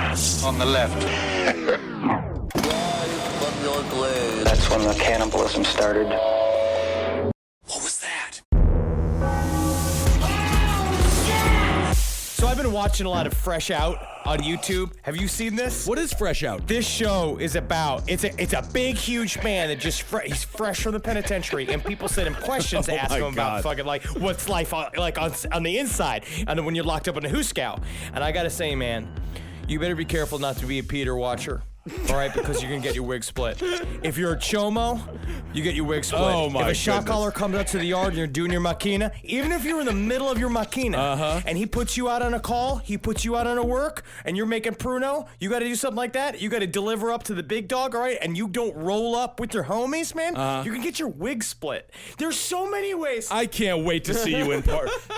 On the left. That's when the cannibalism started. What was that? So I've been watching a lot of Fresh Out on YouTube. Have you seen this? What is Fresh Out? This show is about, it's a big, huge man that just, he's fresh from the penitentiary, and people send him questions to ask him about fucking, like, what's life like on the inside, and then when you're locked up in a hoosegow. And I gotta say, man, you better be careful not to be a Peter watcher. All right, because you're going to get your wig split. If you're a chomo, you get your wig split. Oh, my If a shot goodness. caller comes up to the yard and you're doing your machina, even if you're in the middle of your machina, and he puts you out on a call, he puts you out on a work, and you're making pruno, you got to do something like that. You got to deliver up to the big dog, all right? And you don't roll up with your homies, man. You can get your wig split. There's so many ways. I can't wait to see you in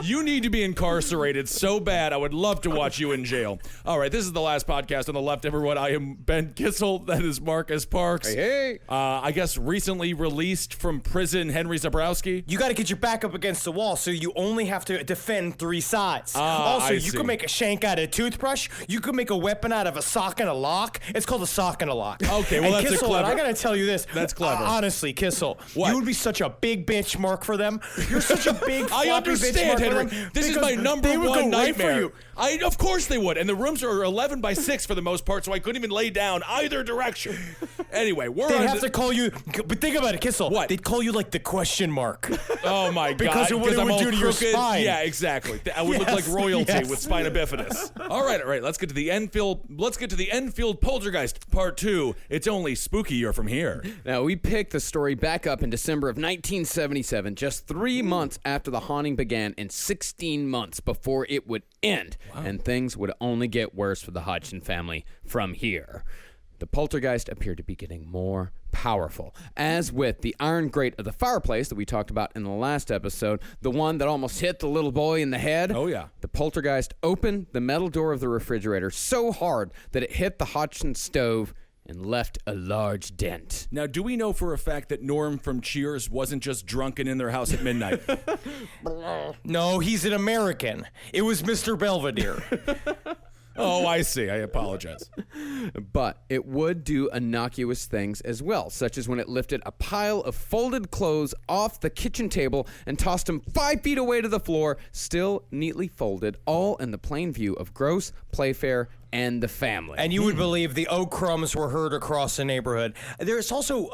You need to be incarcerated so bad. I would love to watch you in jail. All right, this is the last podcast on the left, everyone. I am Ben Kissel. That is Marcus Parks. Hey. I guess recently released from prison, Henry Zabrowski. You got to get your back up against the wall, so you only have to defend three sides. Also, you can make a shank out of a toothbrush. You can make a weapon out of a sock and a lock. It's called a sock and a lock. Okay, well, and that's Kissel, clever. I got to tell you this. That's clever. Honestly, Kissel, What? you would be such a big benchmark for them. You're such a big I floppy understand, benchmark Henry. for them This is because my number they would one go right for nightmare. you. Of course they would. And the rooms are 11 by 6 for the most part, so I couldn't even lay down either direction. Anyway, They'd have to call you, but think about it, Kissel. What? They'd call you like the question mark. Oh my God! Because of what it I'm would all do to your crooked. spine. Yeah, exactly. I would look like royalty with spina bifidus. All right. Let's get to the Enfield. Let's get to the Enfield Poltergeist Part 2. It's only spookier from here. Now, we picked the story back up in December of 1977, just 3 months after the haunting began and 16 months before it would end. Wow. And things would only get worse for the Hodgson family from here. The poltergeist appeared to be getting more powerful. As with the iron grate of the fireplace that we talked about in the last episode, the one that almost hit the little boy in the head. Oh, yeah. The poltergeist opened the metal door of the refrigerator so hard that it hit the Hodgson stove and left a large dent. Now, do we know for a fact that Norm from Cheers wasn't just drunken in their house at midnight? No, he's an American. It was Mr. Belvedere. Oh, I see. I apologize. But it would do innocuous things as well, such as when it lifted a pile of folded clothes off the kitchen table and tossed them 5 feet away to the floor, still neatly folded, all in the plain view of Gross, Playfair, and the family. And you would believe the oak crumbs were heard across the neighborhood. There's also,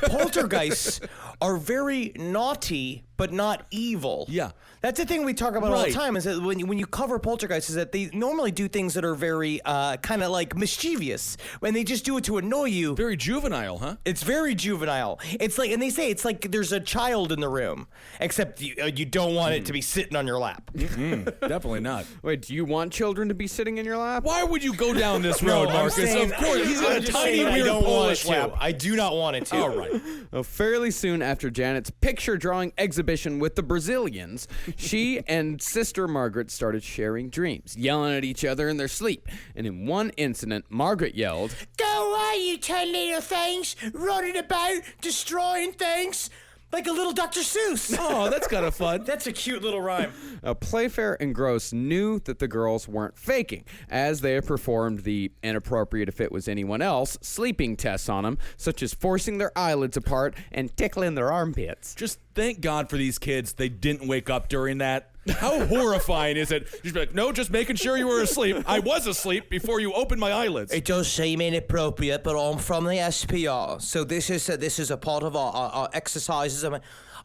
poltergeists are very naughty, but not evil. Yeah. That's the thing we talk about all the Right. time, is that when you cover poltergeists, is that they normally do things that are very, kind of like mischievous. When they just do it to annoy you. Very juvenile, huh? It's very juvenile. It's like, and they say it's like there's a child in the room, except you don't want it to be sitting on your lap. Definitely not. Wait, do you want children to be sitting in your lap? Why would you go down this road, I'm Marcus? saying- Of course, he's got I'm a just tiny, saying I weird don't want Polish it to. lap. I do not want it to. All right. Well, fairly soon after Janet's picture drawing exhibition with the Brazilians, she and sister Margaret started sharing dreams, yelling at each other in their sleep. And in one incident, Margaret yelled, Go away, you 10 little things, running about, destroying things, like a little Dr. Seuss. Oh, that's kind of fun. That's a cute little rhyme. Playfair and Gross knew that the girls weren't faking, as they had performed the inappropriate, if it was anyone else, sleeping tests on them, such as forcing their eyelids apart and tickling their armpits. Just thank God for these kids. They didn't wake up during that. How horrifying is it? Just be like, no, just making sure you were asleep. I was asleep before you opened my eyelids. It does seem inappropriate, but I'm from the SPR, so this is a part of our exercises.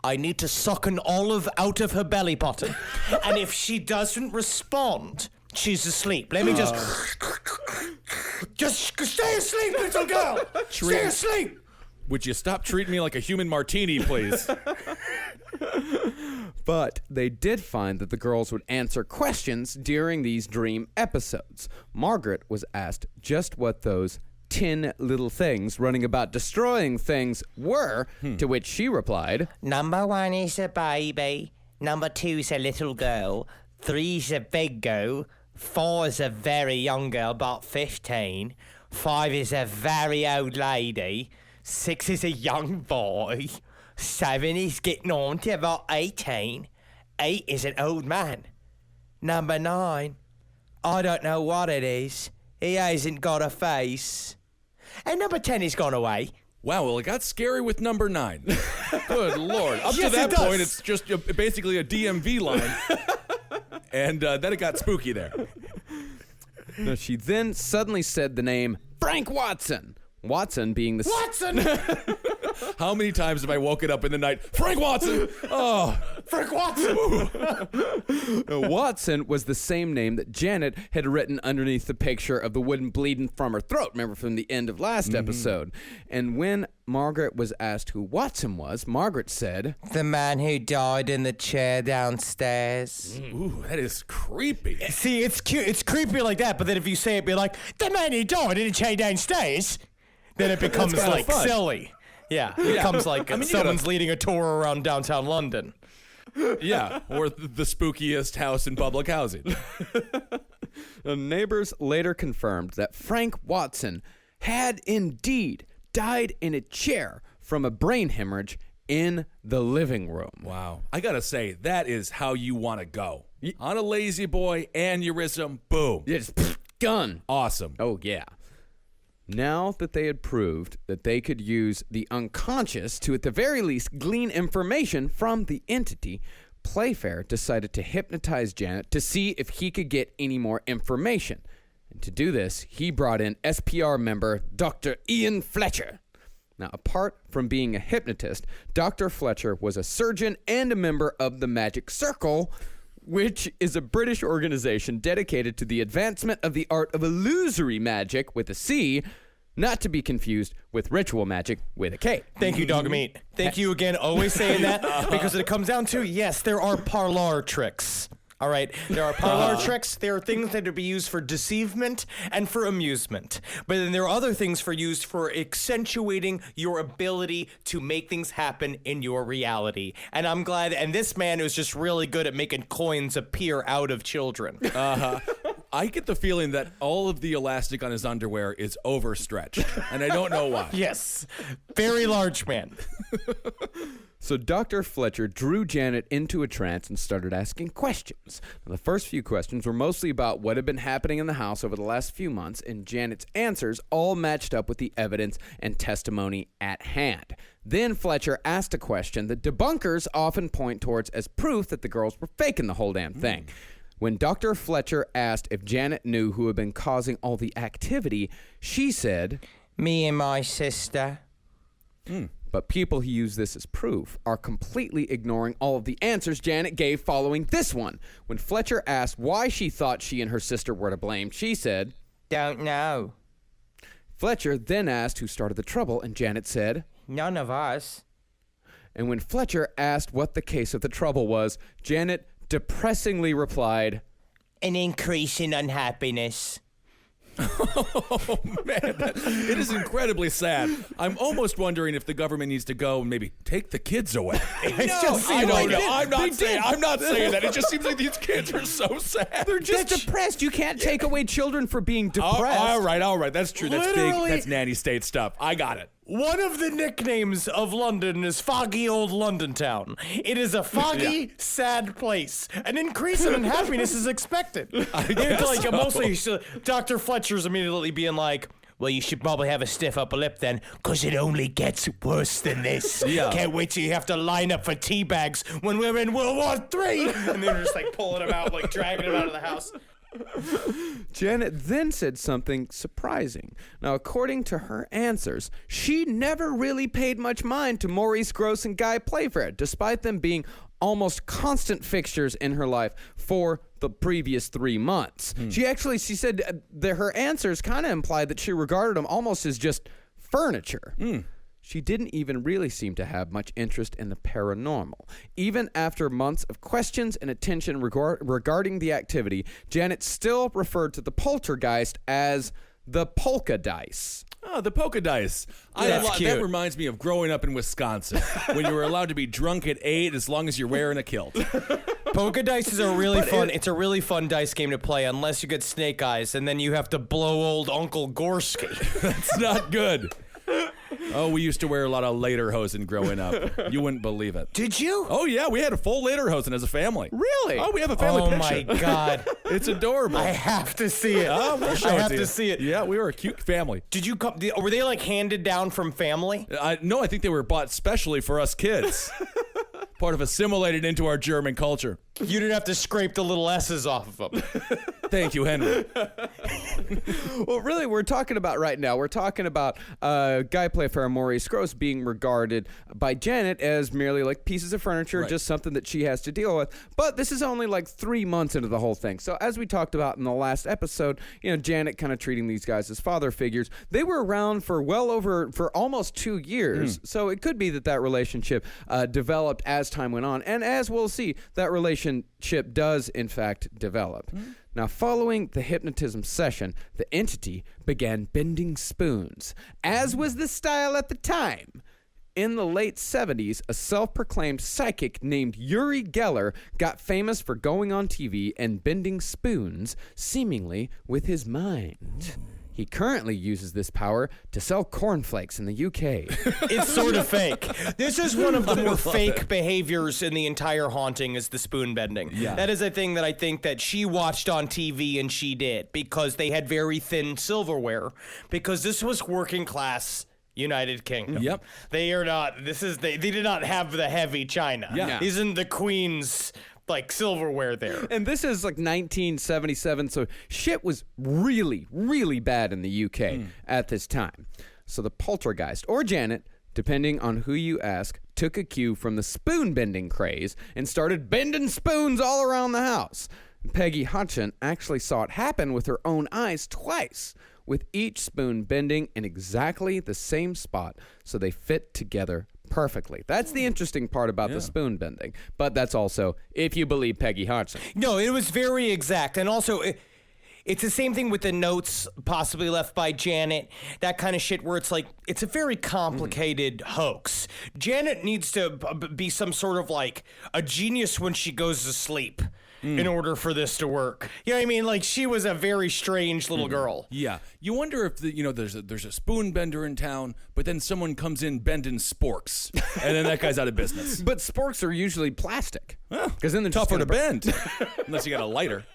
I need to suck an olive out of her belly button, and if she doesn't respond, she's asleep. Let me just stay asleep, little girl. Stay asleep. Would you stop treating me like a human martini, please? But they did find that the girls would answer questions during these dream episodes. Margaret was asked just what those 10 little things running about destroying things were, to which she replied, Number 1 is a baby. Number 2 is a little girl. 3 is a big girl. 4 is a very young girl, about 15. 5 is a very old lady. 6 is a young boy. 7 is getting on to about 18. 8 is an old man. Number 9, I don't know what it is. He hasn't got a face. And number 10 has gone away. Wow, well, it got scary with number 9. Good Lord. Up Yes, to that it does. point, it's just basically a DMV line. And then it got spooky there. No, she then suddenly said the name Frank Watson. Watson being the... Watson! How many times have I woken up in the night, Frank Watson? Oh, Frank Watson! Watson was the same name that Janet had written underneath the picture of the wooden bleeding from her throat. Remember from the end of last episode. And when Margaret was asked who Watson was, Margaret said, The man who died in the chair downstairs. ooh, that is creepy. See, it's cute. It's creepy like that, but then if you say it, be like, the man who died in the chair downstairs, then it becomes kinda like fun. silly. Yeah, it becomes like I mean, you someone's leading a tour around downtown London. Yeah, or the spookiest house in public housing. The neighbors later confirmed that Frank Watson had indeed died in a chair from a brain hemorrhage in the living room. Wow. I gotta say, that is how you want to go. On a lazy boy, aneurysm, boom. Just gun. Awesome. Oh, yeah. Now that they had proved that they could use the unconscious to, at the very least, glean information from the entity, Playfair decided to hypnotize Janet to see if he could get any more information. And to do this, he brought in SPR member Dr. Ian Fletcher. Now, apart from being a hypnotist, Dr. Fletcher was a surgeon and a member of the Magic Circle, which is a British organization dedicated to the advancement of the art of illusory magic with a C, not to be confused with ritual magic with a K. Thank you, Dog Meat. Thank you again, always saying that, because when it comes down to, yes, there are parlor tricks. All right, there are parlor tricks. There are things that are to be used for deceivement and for amusement. But then there are other things for used for accentuating your ability to make things happen in your reality. And I'm glad, and this man was just really good at making coins appear out of children. I get the feeling that all of the elastic on his underwear is overstretched, and I don't know why. Yes, very large man. So Dr. Fletcher drew Janet into a trance and started asking questions. Now, the first few questions were mostly about what had been happening in the house over the last few months, and Janet's answers all matched up with the evidence and testimony at hand. Then Fletcher asked a question that debunkers often point towards as proof that the girls were faking the whole damn thing. When Dr. Fletcher asked if Janet knew who had been causing all the activity, she said, Me and my sister. But people who use this as proof are completely ignoring all of the answers Janet gave following this one. When Fletcher asked why she thought she and her sister were to blame, she said, Don't know. Fletcher then asked who started the trouble, and Janet said, None of us. and when Fletcher asked what the case of the trouble was, Janet depressingly replied, An increase in unhappiness. Oh, man, it is incredibly sad. I'm almost wondering if the government needs to go and maybe take the kids away. I'm not saying that. It just seems like these kids are so sad. They're just depressed. You can't take away children for being depressed. All right. That's true. That's Literally- big. That's nanny state stuff. I got it. One of the nicknames of London is Foggy Old London Town. It is a foggy, sad place. An increase in unhappiness is expected. Mostly, Dr. Fletcher's immediately being like, well, you should probably have a stiff upper lip then, because it only gets worse than this. Yeah. Can't wait till you have to line up for tea bags when we're in World War III. And they're just like pulling him out, like dragging him out of the house. Janet then said something surprising. Now, according to her answers, she never really paid much mind to Maurice Gross and Guy Playfair, despite them being almost constant fixtures in her life for the previous 3 months. She said that her answers kind of implied that she regarded them almost as just furniture. She didn't even really seem to have much interest in the paranormal. Even after months of questions and attention regarding the activity, Janet still referred to the poltergeist as the polka dice. Oh, the polka dice. That's cute. That reminds me of growing up in Wisconsin, when you were allowed to be drunk at 8 as long as you're wearing a kilt. Polka dice is a really fun. It's a really fun dice game to play, unless you get snake eyes, and then you have to blow old Uncle Gorski. That's not good. Oh, we used to wear a lot of lederhosen growing up. You wouldn't believe it. Did you? Oh, yeah, we had a full lederhosen as a family. Really? Oh, we have a family picture. Oh, my God. It's adorable. I have to see it. We'll show I it have to to you. see it. Yeah, we were a cute family. Did you come? Were they like handed down from family? No, I think they were bought specially for us kids. Part of assimilated into our German culture. You didn't have to scrape the little S's off of them. Thank you, Henry. Well, really, we're talking about Guy Playfair and Maurice Gross being regarded by Janet as merely like pieces of furniture, Right. just something that she has to deal with. But this is only like 3 months into the whole thing. So as we talked about in the last episode, Janet kind of treating these guys as father figures. They were around for for almost 2 years. So it could be that relationship developed as time went on. And as we'll see, that relationship does in fact develop. Now, following the hypnotism session, the entity began bending spoons, as was the style at the time. In the late 70s, a self-proclaimed psychic named Uri Geller got famous for going on TV and bending spoons, seemingly with his mind. He currently uses this power to sell cornflakes in the UK. It's sort of fake. This is one of the more fake behaviors in the entire haunting is the spoon bending. Yeah. That is a thing that I think that she watched on TV and she did because they had very thin silverware because this was working class United Kingdom. Yep. They are not, they did not have the heavy china. Yeah. Isn't the Queen's like silverware there? And this is like 1977, so shit was really, really bad in the UK at this time. So the Poltergeist, or Janet, depending on who you ask, took a cue from the spoon bending craze and started bending spoons all around the house. Peggy Hodgson actually saw it happen with her own eyes twice, with each spoon bending in exactly the same spot so they fit together perfectly. That's the interesting part about the spoon bending. But that's also if you believe Peggy Hodgson. No, it was very exact. And also, it's the same thing with the notes possibly left by Janet, that kind of shit where it's like, it's a very complicated hoax. Janet needs to be some sort of like a genius when she goes to sleep in order for this to work. You know what I mean? Like, she was a very strange little girl. Yeah. You wonder if there's a spoon bender in town, but then someone comes in bending sporks, and then that guy's out of business. But sporks are usually plastic. Because then they're Tougher just to bend, unless you got a lighter.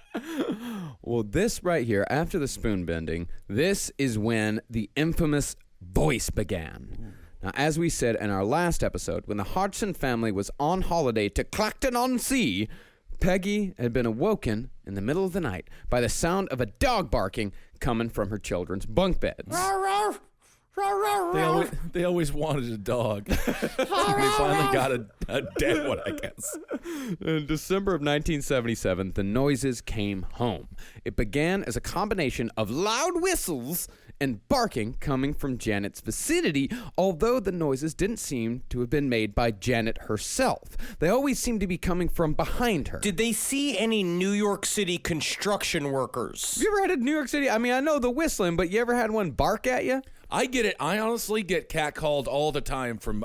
Well, this right here, after the spoon bending, this is when the infamous voice began. Now, as we said in our last episode, when the Hodgson family was on holiday to Clacton-on-Sea, Peggy had been awoken in the middle of the night by the sound of a dog barking coming from her children's bunk beds. They always wanted a dog. They finally got a dead one, I guess. In December of 1977, the noises came home. It began as a combination of loud whistles and barking coming from Janet's vicinity, although the noises didn't seem to have been made by Janet herself. They always seemed to be coming from behind her. Did they see any New York City construction workers? You ever had a New York City? I mean, I know the whistling, but you ever had one bark at you? I get it. I honestly get catcalled all the time from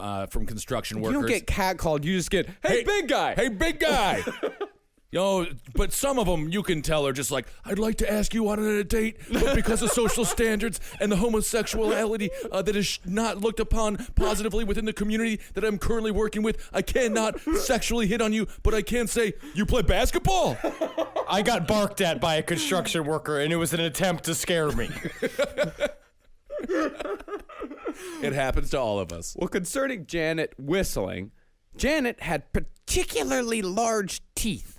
construction workers. You don't get catcalled. You just get, hey, big guy. Hey, big guy. But some of them you can tell are just like, I'd like to ask you out on a date, but because of social standards and the homosexuality that is not looked upon positively within the community that I'm currently working with, I cannot sexually hit on you, but I can say, you play basketball. I got barked at by a construction worker, and it was an attempt to scare me. It happens to all of us. Well, concerning Janet whistling, Janet had particularly large teeth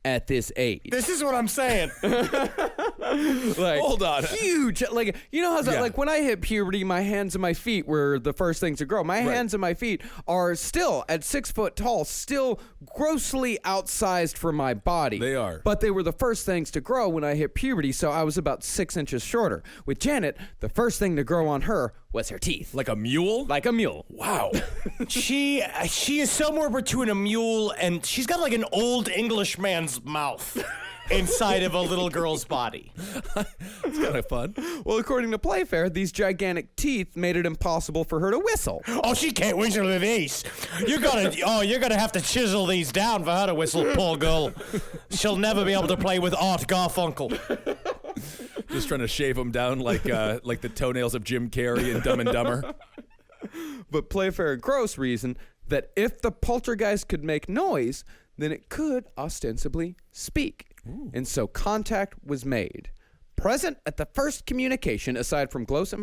at this age. This is what I'm saying. Like, hold on. Huge. Like, you know how like when I hit puberty, my hands and my feet were the first things to grow. My hands and my feet are still at 6 foot tall, still grossly outsized for my body. They are. But they were the first things to grow when I hit puberty, so I was about 6 inches shorter. With Janet, the first thing to grow on her was her teeth. Like a mule? Like a mule. Wow. She is somewhere between a mule and she's got like an old English man's mouth inside of a little girl's body. It's kind of fun. Well, according to Playfair, these gigantic teeth made it impossible for her to whistle. Oh, she can't whistle with these. You're gonna have to chisel these down for her to whistle, poor girl. She'll never be able to play with Art Garfunkel. Just trying to shave them down like the toenails of Jim Carrey in Dumb and Dumber. But Playfair and Gross reasoned that if the poltergeist could make noise, then it could ostensibly speak. And so contact was made. Present at the first communication, aside from Gross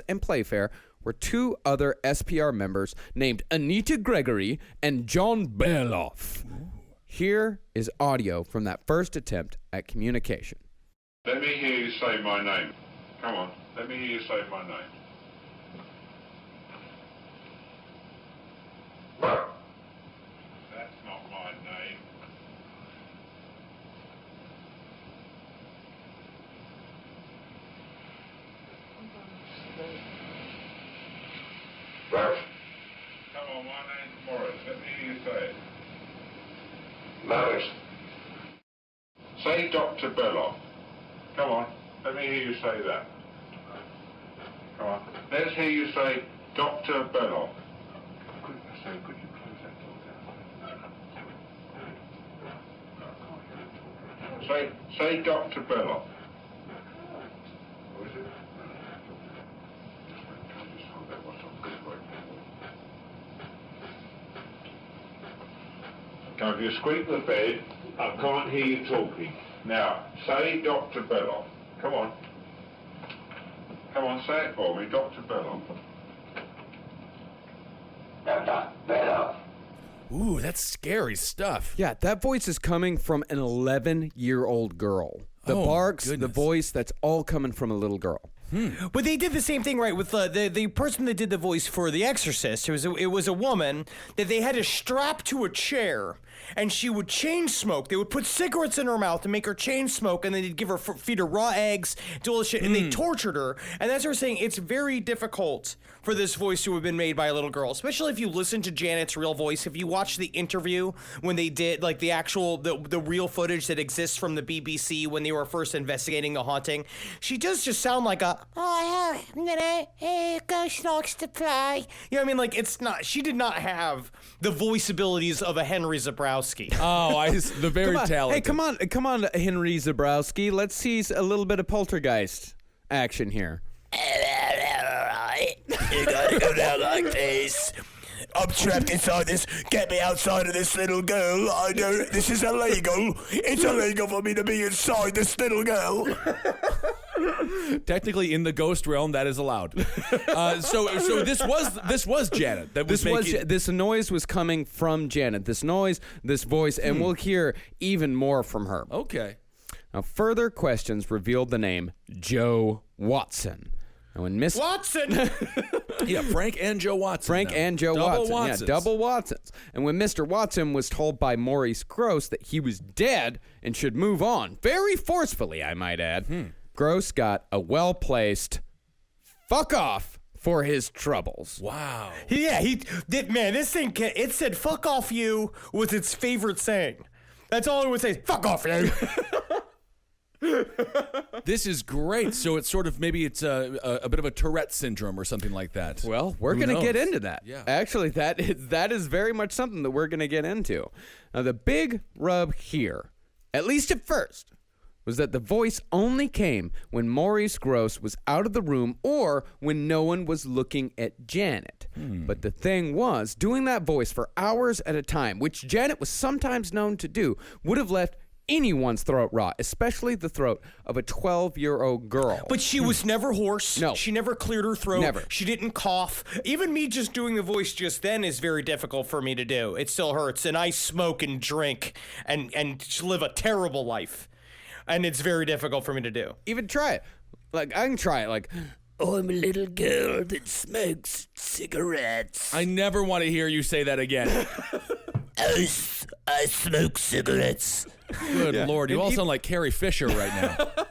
and Playfair, were two other SPR members named Anita Gregory and John Beloff. Here is audio from that first attempt at communication. Let me hear you say my name. Come on, let me hear you say my name. That's not my name. Come on, my name's Morris. Let me hear you say it. Morris. Say Dr. Belloff. Come on, let me hear you say that. Come on, let's hear you say Dr. Belloff. Could you close that door down? Say Dr. Belloff. What is it? Just hold that one on this way. Now, if you squeak the bed, I can't hear you talking. Now, say Dr. Belloff. Come on. Come on, say it for me, Dr. Belloff. Dr. Belloff. Ooh, that's scary stuff. Yeah, that voice is coming from an 11-year-old girl. The barks, the voice, that's all coming from a little girl. But they did the same thing, right, with the person that did the voice for The Exorcist. It was a woman that they had to strap to a chair, and she would chain smoke. They would put cigarettes in her mouth to make her chain smoke, and then they'd feed her raw eggs, do all this shit, and they tortured her. And that's what we're saying. It's very difficult for this voice to have been made by a little girl, especially if you listen to Janet's real voice. If you watch the interview when they did, like, the actual, the real footage that exists from the BBC when they were first investigating the haunting, she does just sound like a, oh, yeah, ghost likes to play. You know what I mean? Like, it's not, she did not have the voice abilities of a Henry Zabrowski. Oh, the very talented. Hey, come on, Henry Zabrowski. Let's see a little bit of Poltergeist action here. You gotta go down like this. I'm trapped inside this. Get me outside of this little girl. I know this is illegal. It's illegal for me to be inside this little girl. Technically, in the ghost realm, that is allowed. So this was Janet. This noise was coming from Janet. This noise, this voice, and we'll hear even more from her. Okay. Now, further questions revealed the name Joe Watson. And when Miss Watson! Yeah, Frank and Joe Watson. Double Watsons. Yeah, double Watsons. And when Mr. Watson was told by Maurice Gross that he was dead and should move on, very forcefully, I might add, Gross got a well-placed fuck off for his troubles. Wow. Yeah, he did, man, this thing, it said fuck off you was its favorite saying. That's all it would say, fuck off you. This is great. So it's sort of, maybe it's a bit of a Tourette syndrome or something like that. Well, we're going to get into that. Yeah. Actually, that is very much something that we're going to get into. Now, the big rub here, at least at first, was that the voice only came when Maurice Gross was out of the room or when no one was looking at Janet. But the thing was, doing that voice for hours at a time, which Janet was sometimes known to do, would have left anyone's throat raw, especially the throat of a 12-year-old girl. But she was never hoarse. No. She never cleared her throat. Never. She didn't cough. Even me just doing the voice just then is very difficult for me to do. It still hurts. And I smoke and drink and live a terrible life. And it's very difficult for me to do. Even try it. Like, I can try it. Like, I'm a little girl that smokes cigarettes. I never want to hear you say that again. I smoke cigarettes. Good Lord, you all sound like Carrie Fisher right now.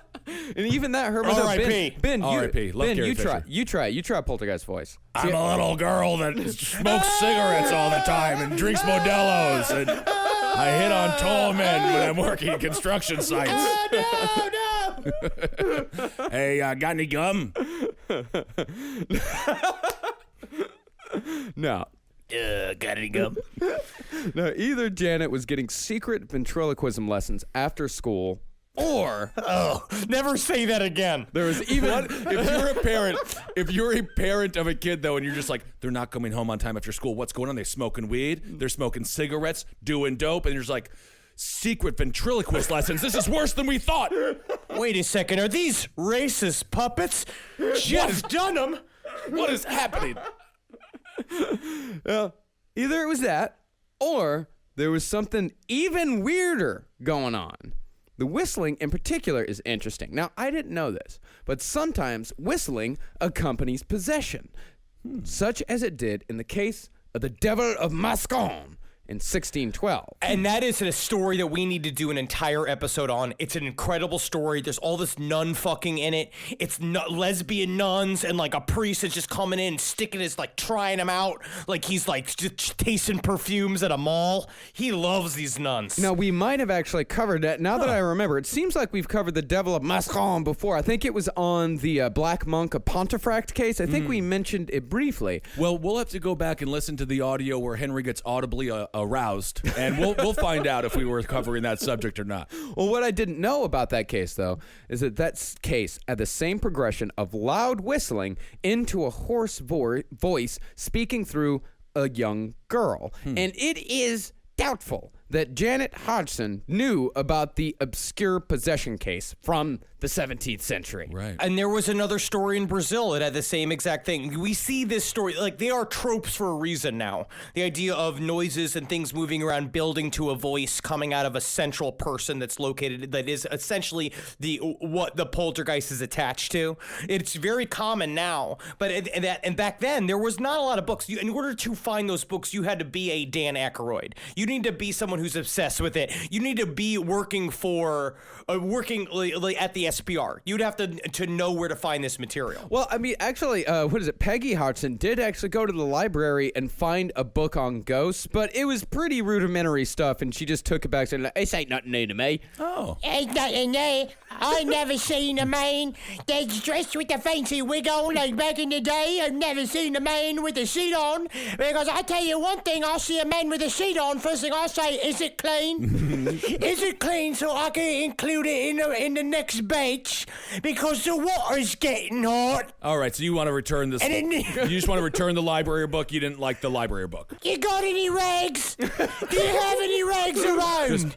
and even that hurt. R.I.P. Ben, R.I.P. Love Carrie you Fisher. You try Poltergeist voice. I'm a little girl that smokes cigarettes all the time and drinks Modelo's, and I hit on tall men when I'm working at construction sites. Oh, no. Hey, got any gum? No. Got any gum? No, either Janet was getting secret ventriloquism lessons after school, Or Never say that again. there was even if you're a parent of a kid though, and you're just like, they're not coming home on time after school. What's going on? They're smoking weed. They're smoking cigarettes, doing dope, and you're just like, secret ventriloquist lessons. This is worse than we thought. Wait a second. Are these racist puppets? Jeff Dunham. What is happening? either it was that, or there was something even weirder going on. The whistling in particular is interesting. Now, I didn't know this, but sometimes whistling accompanies possession, such as it did in the case of the Devil of Mascon in 1612. And that is a story that we need to do an entire episode on. It's an incredible story. There's all this nun fucking in it. It's lesbian nuns, and like a priest is just coming in and sticking his, like, trying him out. Like he's like just tasting perfumes at a mall. He loves these nuns. Now, we might have actually covered that. Now that I remember, it seems like we've covered the Devil of Mascon before. I think it was on the Black Monk of Pontefract case. I think we mentioned it briefly. Well, we'll have to go back and listen to the audio where Henry gets audibly aroused, and we'll find out if we were covering that subject or not. Well, what I didn't know about that case, though, is that case had the same progression of loud whistling into a hoarse voice speaking through a young girl. And it is doubtful that Janet Hodgson knew about the obscure possession case from the 17th century. Right. And there was another story in Brazil that had the same exact thing. We see this story, like, they are tropes for a reason now. The idea of noises and things moving around, building to a voice coming out of a central person that's located, that is essentially what the poltergeist is attached to. It's very common now, but and back then there was not a lot of books. In order to find those books, you had to be a Dan Aykroyd. You need to be someone who's obsessed with it. You need to be working for at the SPR. You'd have to know where to find this material. Well, I mean, actually, what is it? Peggy Hodgson did actually go to the library and find a book on ghosts, but it was pretty rudimentary stuff, and she just took it back and said, "This ain't nothing new to me." Oh. Ain't nothing there. I never seen a man that's dressed with a fancy wig on like back in the day. I've never seen a man with a sheet on. Because I tell you one thing, I see a man with a sheet on, first thing I say, is it clean? Is it clean so I can include it in the next batch? Because the water's getting hot. All right, so you want to return this? And You just want to return the library book. You didn't like the library book. You got any rags? Do you have any rags around?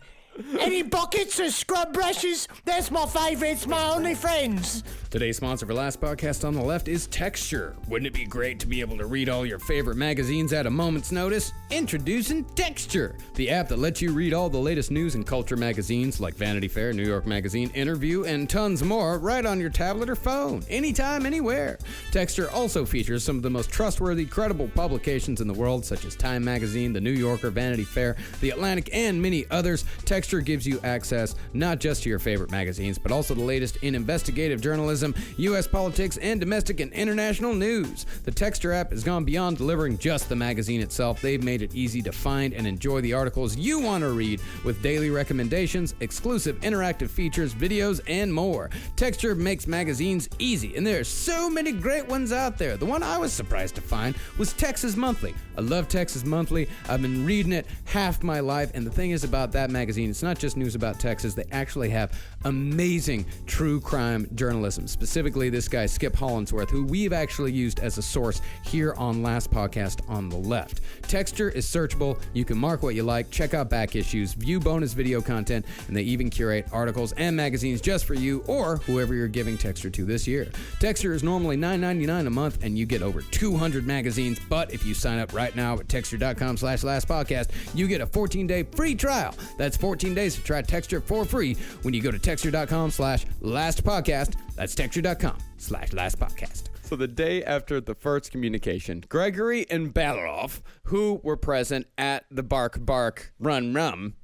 Any buckets or scrub brushes? That's my favorites, my only friends. Today's sponsor for Last Podcast on the Left is Texture. Wouldn't it be great to be able to read all your favorite magazines at a moment's notice? Introducing Texture, the app that lets you read all the latest news and culture magazines like Vanity Fair, New York Magazine, Interview, and tons more right on your tablet or phone, anytime, anywhere. Texture also features some of the most trustworthy, credible publications in the world, such as Time Magazine, The New Yorker, Vanity Fair, The Atlantic, and many others. Texture gives you access not just to your favorite magazines, but also the latest in investigative journalism, U.S. politics, and domestic and international news. The Texture app has gone beyond delivering just the magazine itself. They've made it easy to find and enjoy the articles you want to read with daily recommendations, exclusive interactive features, videos, and more. Texture makes magazines easy, and there are so many great ones out there. The one I was surprised to find was Texas Monthly. I love Texas Monthly. I've been reading it half my life, and the thing is about that magazine, it's not just news about Texas. They actually have amazing true crime journalism. Specifically, this guy, Skip Hollandsworth, who we've actually used as a source here on Last Podcast on the Left. Texture is searchable. You can mark what you like, check out back issues, view bonus video content, and they even curate articles and magazines just for you or whoever you're giving Texture to this year. Texture is normally $9.99 a month, and you get over 200 magazines, but if you sign up right now at texture.com/lastpodcast, you get a 14-day free trial. That's 14 days to try Texture for free when you go to texture.com/lastpodcast. That's texture.com/lastpodcast. So the day after the first communication, Gregory and Ballarov, who were present at the Bark Bark Run Rum.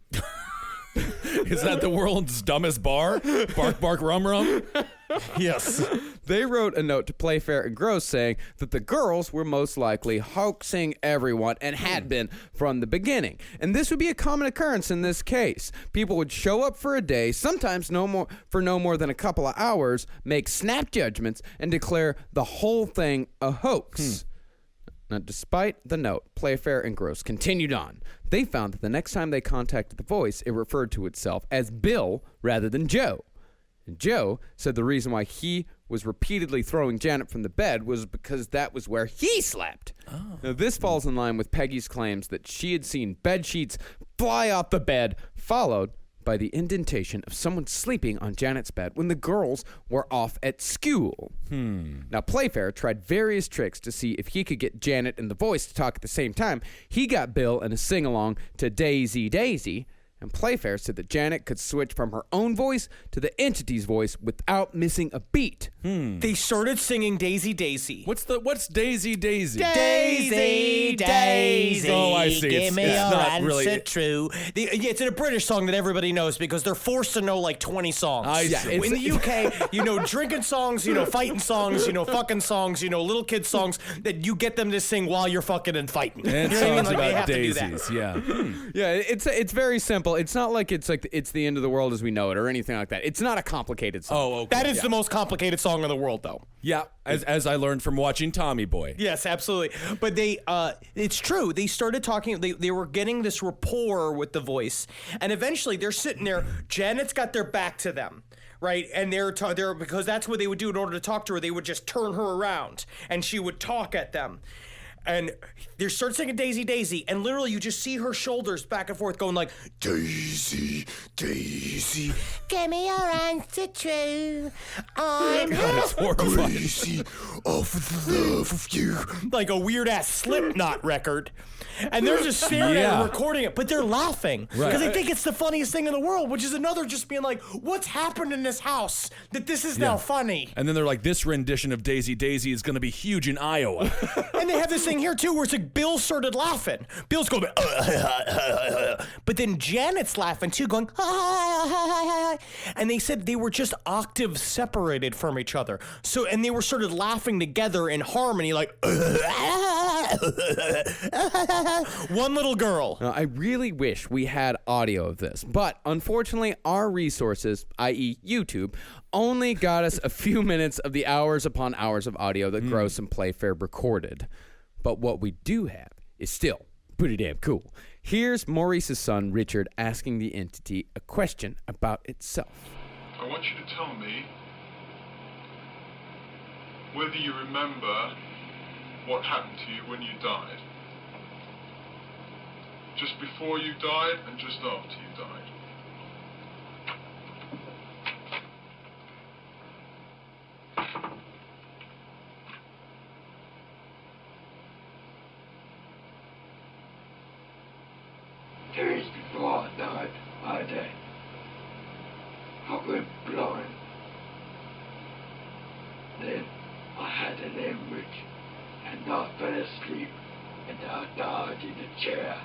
Is that the world's dumbest bar? Bark Bark Rum Rum? Yes. They wrote a note to Playfair and Gross saying that the girls were most likely hoaxing everyone and had been from the beginning. And this would be a common occurrence in this case. People would show up for a day, sometimes no more than a couple of hours, make snap judgments, and declare the whole thing a hoax. Now, despite the note, Playfair and Gross continued on. They found that the next time they contacted the voice, it referred to itself as Bill rather than Joe. And Joe said the reason why he was repeatedly throwing Janet from the bed was because that was where he slept. Oh. Now, this falls in line with Peggy's claims that she had seen bed sheets fly off the bed, followed by the indentation of someone sleeping on Janet's bed when the girls were off at school. Now, Playfair tried various tricks to see if he could get Janet and the voice to talk at the same time. He got Bill in a sing-along to Daisy Daisy, and Playfair said that Janet could switch from her own voice to the entity's voice without missing a beat. They started singing Daisy Daisy. What's Daisy Daisy? Daisy, Daisy, Oh, I see. give me it's your not answer really. true. It's a British song that everybody knows because they're forced to know like 20 songs. I see. In the UK, you know drinking songs, you know fighting songs, you know fucking songs, you know little kid songs that you get them to sing while you're fucking and fighting. And You know what I mean? songs Like, they about have to do that. daisies, yeah. Yeah, it's very simple. It's not like it's the end of the world as we know it or anything like that. It's not a complicated song. Oh, okay. That is the most complicated song in the world, though. Yeah, as I learned from watching Tommy Boy. Yes, absolutely. But it's true. They started talking. They were getting this rapport with the voice, and eventually they're sitting there. Janet's got their back to them, right? And they're because that's what they would do in order to talk to her. They would just turn her around, and she would talk at them. And they start singing Daisy Daisy, and literally you just see her shoulders back and forth going like, Daisy, Daisy. Give me your answer true. I'm That's horrifying. Crazy of the love of you. Like a weird ass Slipknot record. And they're just staring at Yeah. it, recording it, but they're laughing. Because they think it's the funniest thing in the world, which is another just being like, what's happened in this house that this is now funny? And then they're like, this rendition of Daisy Daisy is going to be huge in Iowa. And they have this thing here too where it's like Bill started laughing. Bill's going, but then Janet's laughing too, going, and they said they were just octaves separated from each other. So, and they were started laughing together in harmony, like, one little girl. Now, I really wish we had audio of this, but unfortunately, our resources, i.e., YouTube, only got us a few minutes of the hours upon hours of audio that Gross and Playfair recorded. But what we do have is still pretty damn cool. Here's Maurice's son, Richard, asking the entity a question about itself. I want you to tell me whether you remember what happened to you when you died. Just before you died and just after you died. Days before I died, I went blind. Then I had an hemorrhage, and I fell asleep, and I died in a chair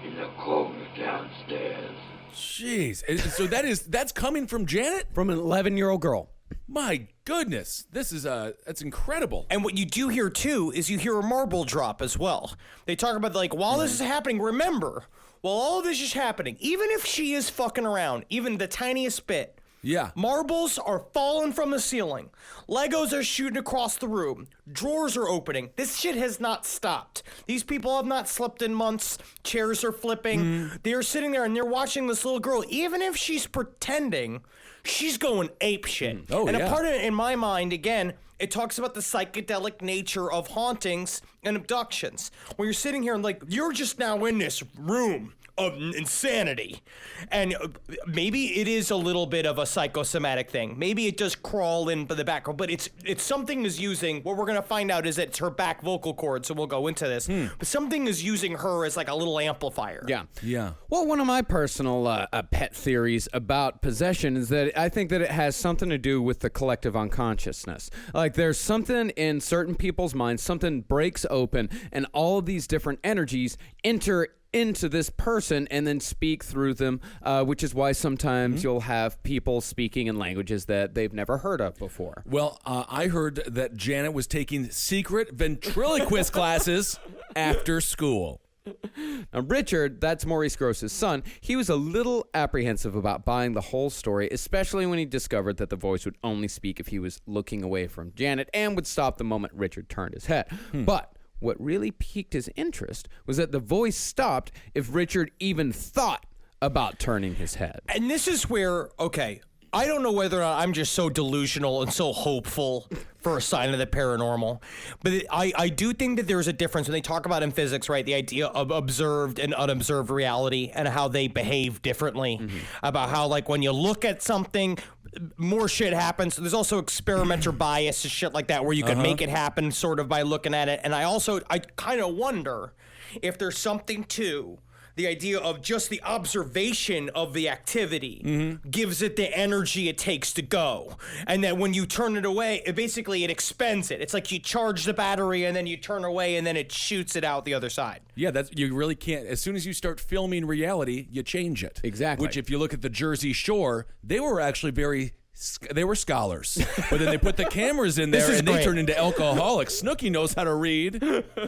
in the corner downstairs. Jeez. And so that's coming from Janet? From an 11-year-old girl. My goodness. This is that's incredible. And what you do hear too is you hear a marble drop as well. They talk about like, while this is happening, remember, while all this is happening, even if she is fucking around, even the tiniest bit, Yeah. marbles are falling from the ceiling. Legos are shooting across the room. Drawers are opening. This shit has not stopped. These people have not slept in months. Chairs are flipping. They're sitting there and they're watching this little girl. Even if she's pretending, she's going ape shit. Oh, and yeah. a part of it, in my mind, again, it talks about the psychedelic nature of hauntings and abductions. When you're sitting here and like, you're just now in this room of insanity. And maybe it is a little bit of a psychosomatic thing. Maybe it does crawl in the background, but it's something is using, what we're going to find out is that it's her back vocal cord, so we'll go into this. But something is using her as like a little amplifier. Yeah. Yeah. Well, one of my personal pet theories about possession is that I think that it has something to do with the collective unconsciousness. Like there's something in certain people's minds, something breaks open, and all of these different energies enter into this person and then speak through them, which is why sometimes you'll have people speaking in languages that they've never heard of before. Well, I heard that Janet was taking secret ventriloquist classes after school. Now, Richard, that's Maurice Gross's son, he was a little apprehensive about buying the whole story, especially when he discovered that the voice would only speak if he was looking away from Janet and would stop the moment Richard turned his head. But what really piqued his interest was that the voice stopped if Richard even thought about turning his head. And this is where, okay, I don't know whether or not I'm just so delusional and so hopeful for a sign of the paranormal, but I do think that there's a difference when they talk about in physics, right? The idea of observed and unobserved reality and how they behave differently, about how, like, when you look at something, more shit happens. There's also experimenter bias and shit like that where you can make it happen sort of by looking at it. And I kind of wonder if there's something to the idea of just the observation of the activity gives it the energy it takes to go. And then when you turn it away, it expends it. It's like you charge the battery and then you turn away and then it shoots it out the other side. Yeah, you really can't. As soon as you start filming reality, you change it. Exactly. Which, if you look at the Jersey Shore, they were actually they were scholars, but then they put the cameras in there and they turned into alcoholics. Snooki knows how to read.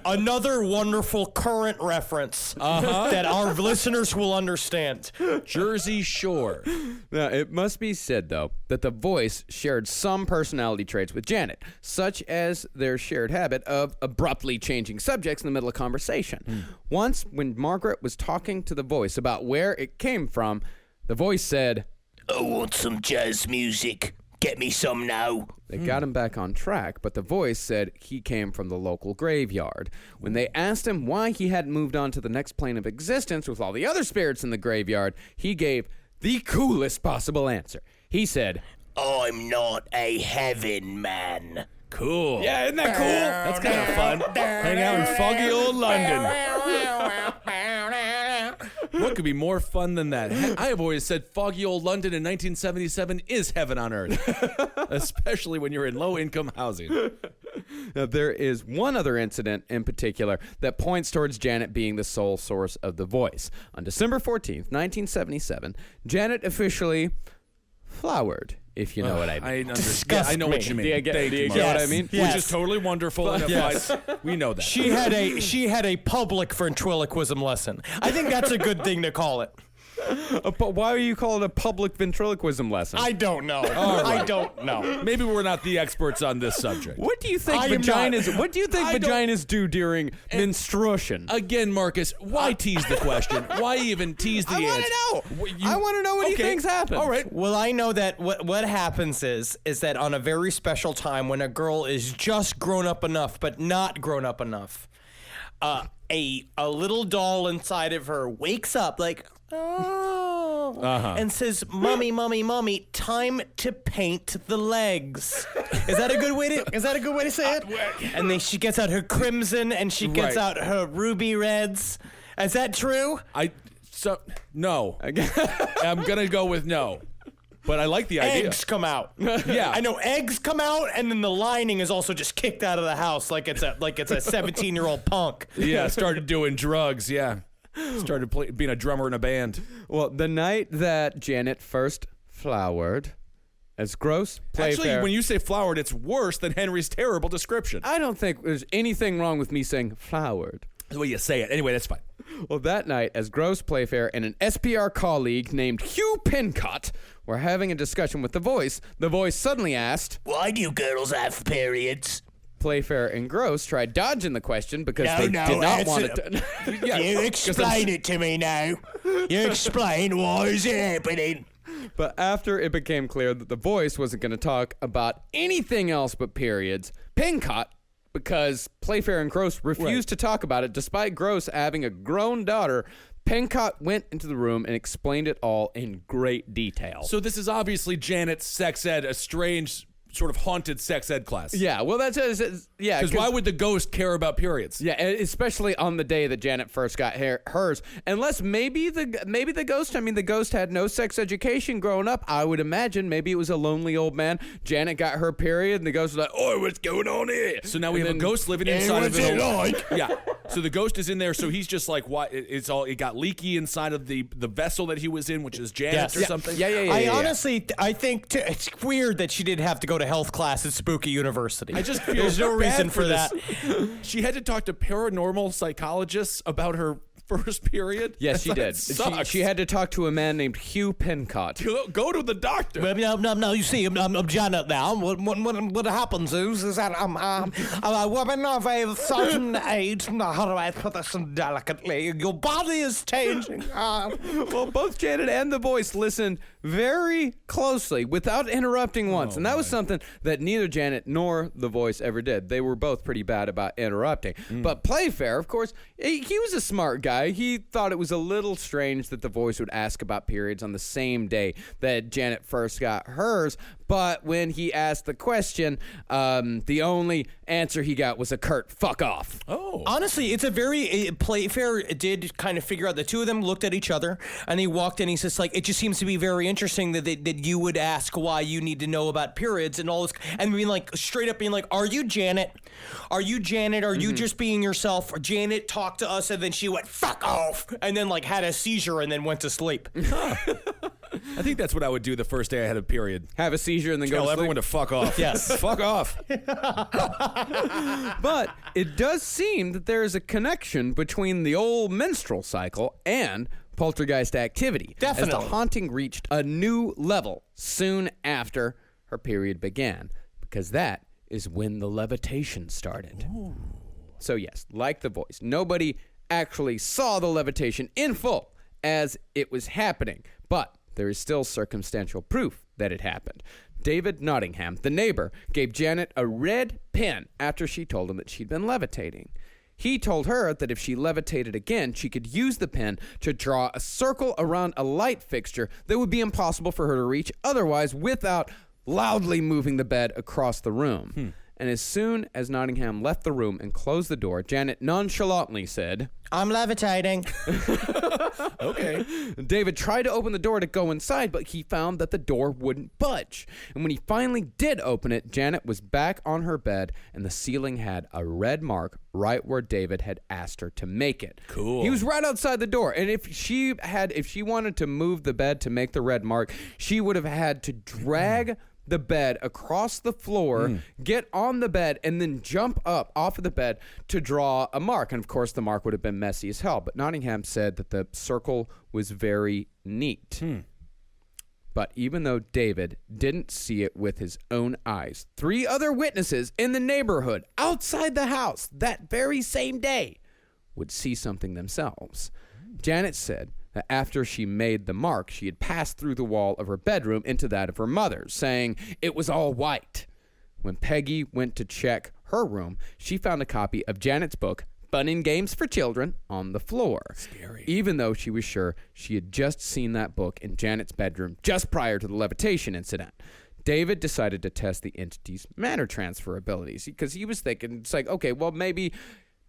Another wonderful current reference that our listeners will understand. Jersey Shore. Now, it must be said, though, that the voice shared some personality traits with Janet, such as their shared habit of abruptly changing subjects in the middle of conversation. Once, when Margaret was talking to the voice about where it came from, the voice said, I want some jazz music. Get me some now. They got him back on track, but the voice said he came from the local graveyard. When they asked him why he hadn't moved on to the next plane of existence with all the other spirits in the graveyard, he gave the coolest possible answer. He said, I'm not a heaven man. Cool. Yeah, isn't that cool? That's kind of fun. Hang out in foggy old London. What could be more fun than that? I have always said foggy old London in 1977 is heaven on earth, especially when you're in low-income housing. Now, there is one other incident in particular that points towards Janet being the sole source of the voice. On December 14th, 1977, Janet officially flowered, if you know what I mean. I understand. Yeah, I know what you mean. Do you get Mark. what I mean? Yes. Which is totally wonderful and applies. We know that. She had a public ventriloquism lesson. I think that's a good thing to call it. But why do you call it a public ventriloquism lesson? I don't know. I don't know. Maybe we're not the experts on this subject. What do you think I am vaginas? not. What do you think I don't- vaginas do during menstruation? Again, Marcus, why tease the question? Why even tease the I want answer? to know. I want to know what he thinks happens. All right. Well, I know that what happens is that on a very special time when a girl is just grown up enough but not grown up enough, a little doll inside of her wakes up like, and says, "Mommy, mommy, mommy, time to paint the legs." Is that a good way to say it? And then she gets out her crimson and she gets out her ruby reds. Is that true? No. I'm gonna go with no. But I like the idea. Eggs come out. Yeah. I know eggs come out, and then the lining is also just kicked out of the house like it's a 17-year-old punk. Yeah, started doing drugs, yeah. Started being a drummer in a band. Well, the night that Janet first flowered, as gross, Actually, Playfair. when you say flowered, it's worse than Henry's terrible description. I don't think there's anything wrong with me saying flowered. The way you say it. Anyway, that's fine. Well, that night, as Gross, Playfair, and an SPR colleague named Hugh Pincott were having a discussion with the voice suddenly asked, Why do girls have periods? Playfair and Gross tried dodging the question because they did not want it to. You explain it to me now. You explain why is it happening. But after it became clear that the voice wasn't going to talk about anything else but periods, Pincott, because Playfair and Gross refused to talk about it despite Gross having a grown daughter, Pincott went into the room and explained it all in great detail. So this is obviously Janet's sex ed, a strange sort of haunted sex ed class. Yeah, well, that's yeah. Because why would the ghost care about periods? Yeah, especially on the day that Janet first got hers. Unless maybe the ghost. I mean, the ghost had no sex education growing up. I would imagine maybe it was a lonely old man. Janet got her period, and the ghost was like, "Oh, what's going on here?" So now we have a ghost living inside of what's it like? Yeah. So the ghost is in there. So he's just like, what? It got leaky inside of the vessel that he was in, which is Janet's or something. Yeah. I honestly, I think it's weird that she didn't have to go to health class at Spooky University. I just feel there's no bad reason for this. that. She had to talk to paranormal psychologists about her first period? Yes, she did. Sucks. She had to talk to a man named Hugh Pencott. Go to the doctor. Well, no. You see, I'm Janet now. What happens is that I'm a woman of a certain age. How do I put this delicately? Your body is changing. Well, both Janet and the voice listened very closely without interrupting once. And that was something that neither Janet nor the voice ever did. They were both pretty bad about interrupting. But Playfair, of course, he was a smart guy. He thought it was a little strange that the voice would ask about periods on the same day that Janet first got hers. But when he asked the question, the only answer he got was a curt "fuck off." Oh. Honestly, it's a very Playfair did kind of figure out. The two of them looked at each other, and he walked in. He's just like, it just seems to be very interesting that you would ask why you need to know about periods and all this, and being like straight up being like, "Are you Janet? Are you Janet? Are you just being yourself?" Or Janet talked to us, and then she went "fuck off," and then like had a seizure, and then went to sleep. I think that's what I would do the first day I had a period. Have a seizure and then go Tell to everyone sleep. to fuck off. Yes. Fuck off. But it does seem that there is a connection between the old menstrual cycle and poltergeist activity. Definitely. As the haunting reached a new level soon after her period began, because that is when the levitation started. Ooh. So yes, like the voice, nobody actually saw the levitation in full as it was happening, but there is still circumstantial proof that it happened. David Nottingham, the neighbor, gave Janet a red pen after she told him that she'd been levitating. He told her that if she levitated again, she could use the pen to draw a circle around a light fixture that would be impossible for her to reach otherwise without loudly moving the bed across the room. And as soon as Nottingham left the room and closed the door, Janet nonchalantly said, I'm levitating. Okay. David tried to open the door to go inside, but he found that the door wouldn't budge. And when he finally did open it, Janet was back on her bed, and the ceiling had a red mark right where David had asked her to make it. Cool. He was right outside the door, and if she wanted to move the bed to make the red mark, she would have had to drag the bed across the floor, get on the bed, and then jump up off of the bed to draw a mark. And of course, the mark would have been messy as hell. But Nottingham said that the circle was very neat. But even though David didn't see it with his own eyes, 3 other witnesses in the neighborhood outside the house that very same day would see something themselves. Janet said that after she made the mark, she had passed through the wall of her bedroom into that of her mother's, saying it was all white. When Peggy went to check her room, she found a copy of Janet's book, Fun and Games for Children, on the floor. Scary. Even though she was sure she had just seen that book in Janet's bedroom just prior to the levitation incident. David decided to test the entity's matter transfer abilities because he was thinking, it's like, okay, well, maybe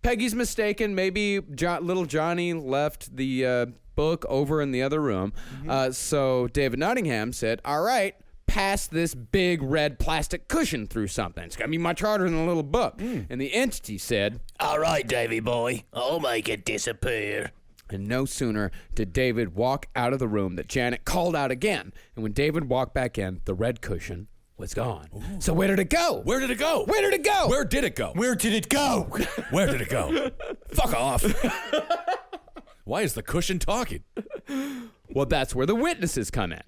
Peggy's mistaken. Maybe little Johnny left the book over in the other room. So David Nottingham said, all right, pass this big red plastic cushion through something. It's going to be much harder than a little book. And the entity said, All right, Davy boy, I'll make it disappear. and no sooner did David walk out of the room that Janet called out again. And when David walked back in, the red cushion was gone. Ooh. So where did it go? Where did it go? Where did it go? Where did it go? Where did it go? Where did it go? Fuck off. Why is the cushion talking? Well, that's where the witnesses come in.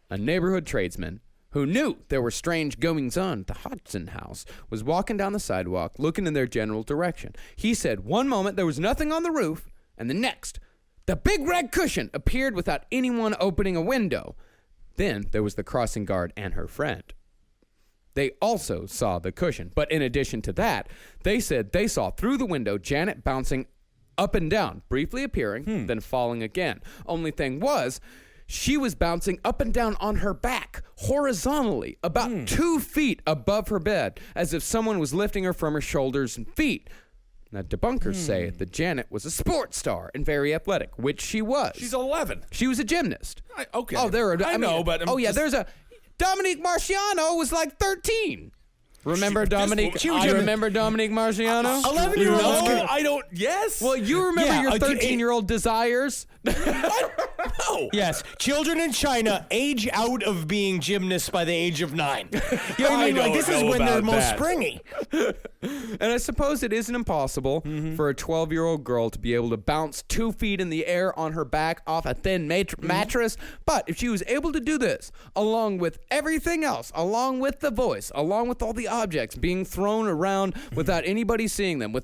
A neighborhood tradesman who knew there were strange goings-on at the Hodgson house was walking down the sidewalk looking in their general direction. He said one moment there was nothing on the roof, and the next, the big red cushion appeared without anyone opening a window. Then there was the crossing guard and her friend. They also saw the cushion, but in addition to that, they said they saw through the window Janet bouncing up and down, briefly appearing, then falling again. Only thing was, she was bouncing up and down on her back, horizontally, about 2 feet above her bed, as if someone was lifting her from her shoulders and feet. Now, debunkers say that Janet was a sports star and very athletic, which she was. She's 11. She was a gymnast. Okay. Oh, I know, but there's a Dominique Marciano was like 13. Remember Dominique? Remember Dominique Marciano? 11-year-old. No, I don't. Yes. Well, you remember your 13-year-old desires? No, No. Yes, children in China age out of being gymnasts by the age of 9. You know what I mean? Like, this is when they're most springy. And I suppose it isn't impossible for a 12-year-old girl to be able to bounce 2 feet in the air on her back off a thin mattress. But if she was able to do this, along with everything else, along with the voice, along with all the objects being thrown around without anybody seeing them,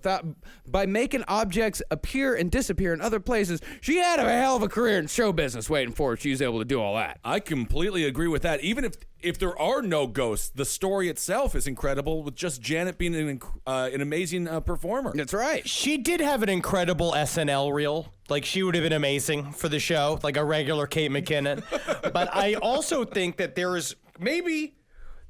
by making objects appear and disappear in other places, she had a hell of a career in show business waiting for her if she was able to do all that. I completely agree with that. Even if there are no ghosts, the story itself is incredible with just Janet being an amazing performer. That's right. She did have an incredible SNL reel. Like, she would have been amazing for the show, like a regular Kate McKinnon. But I also think that there is maybe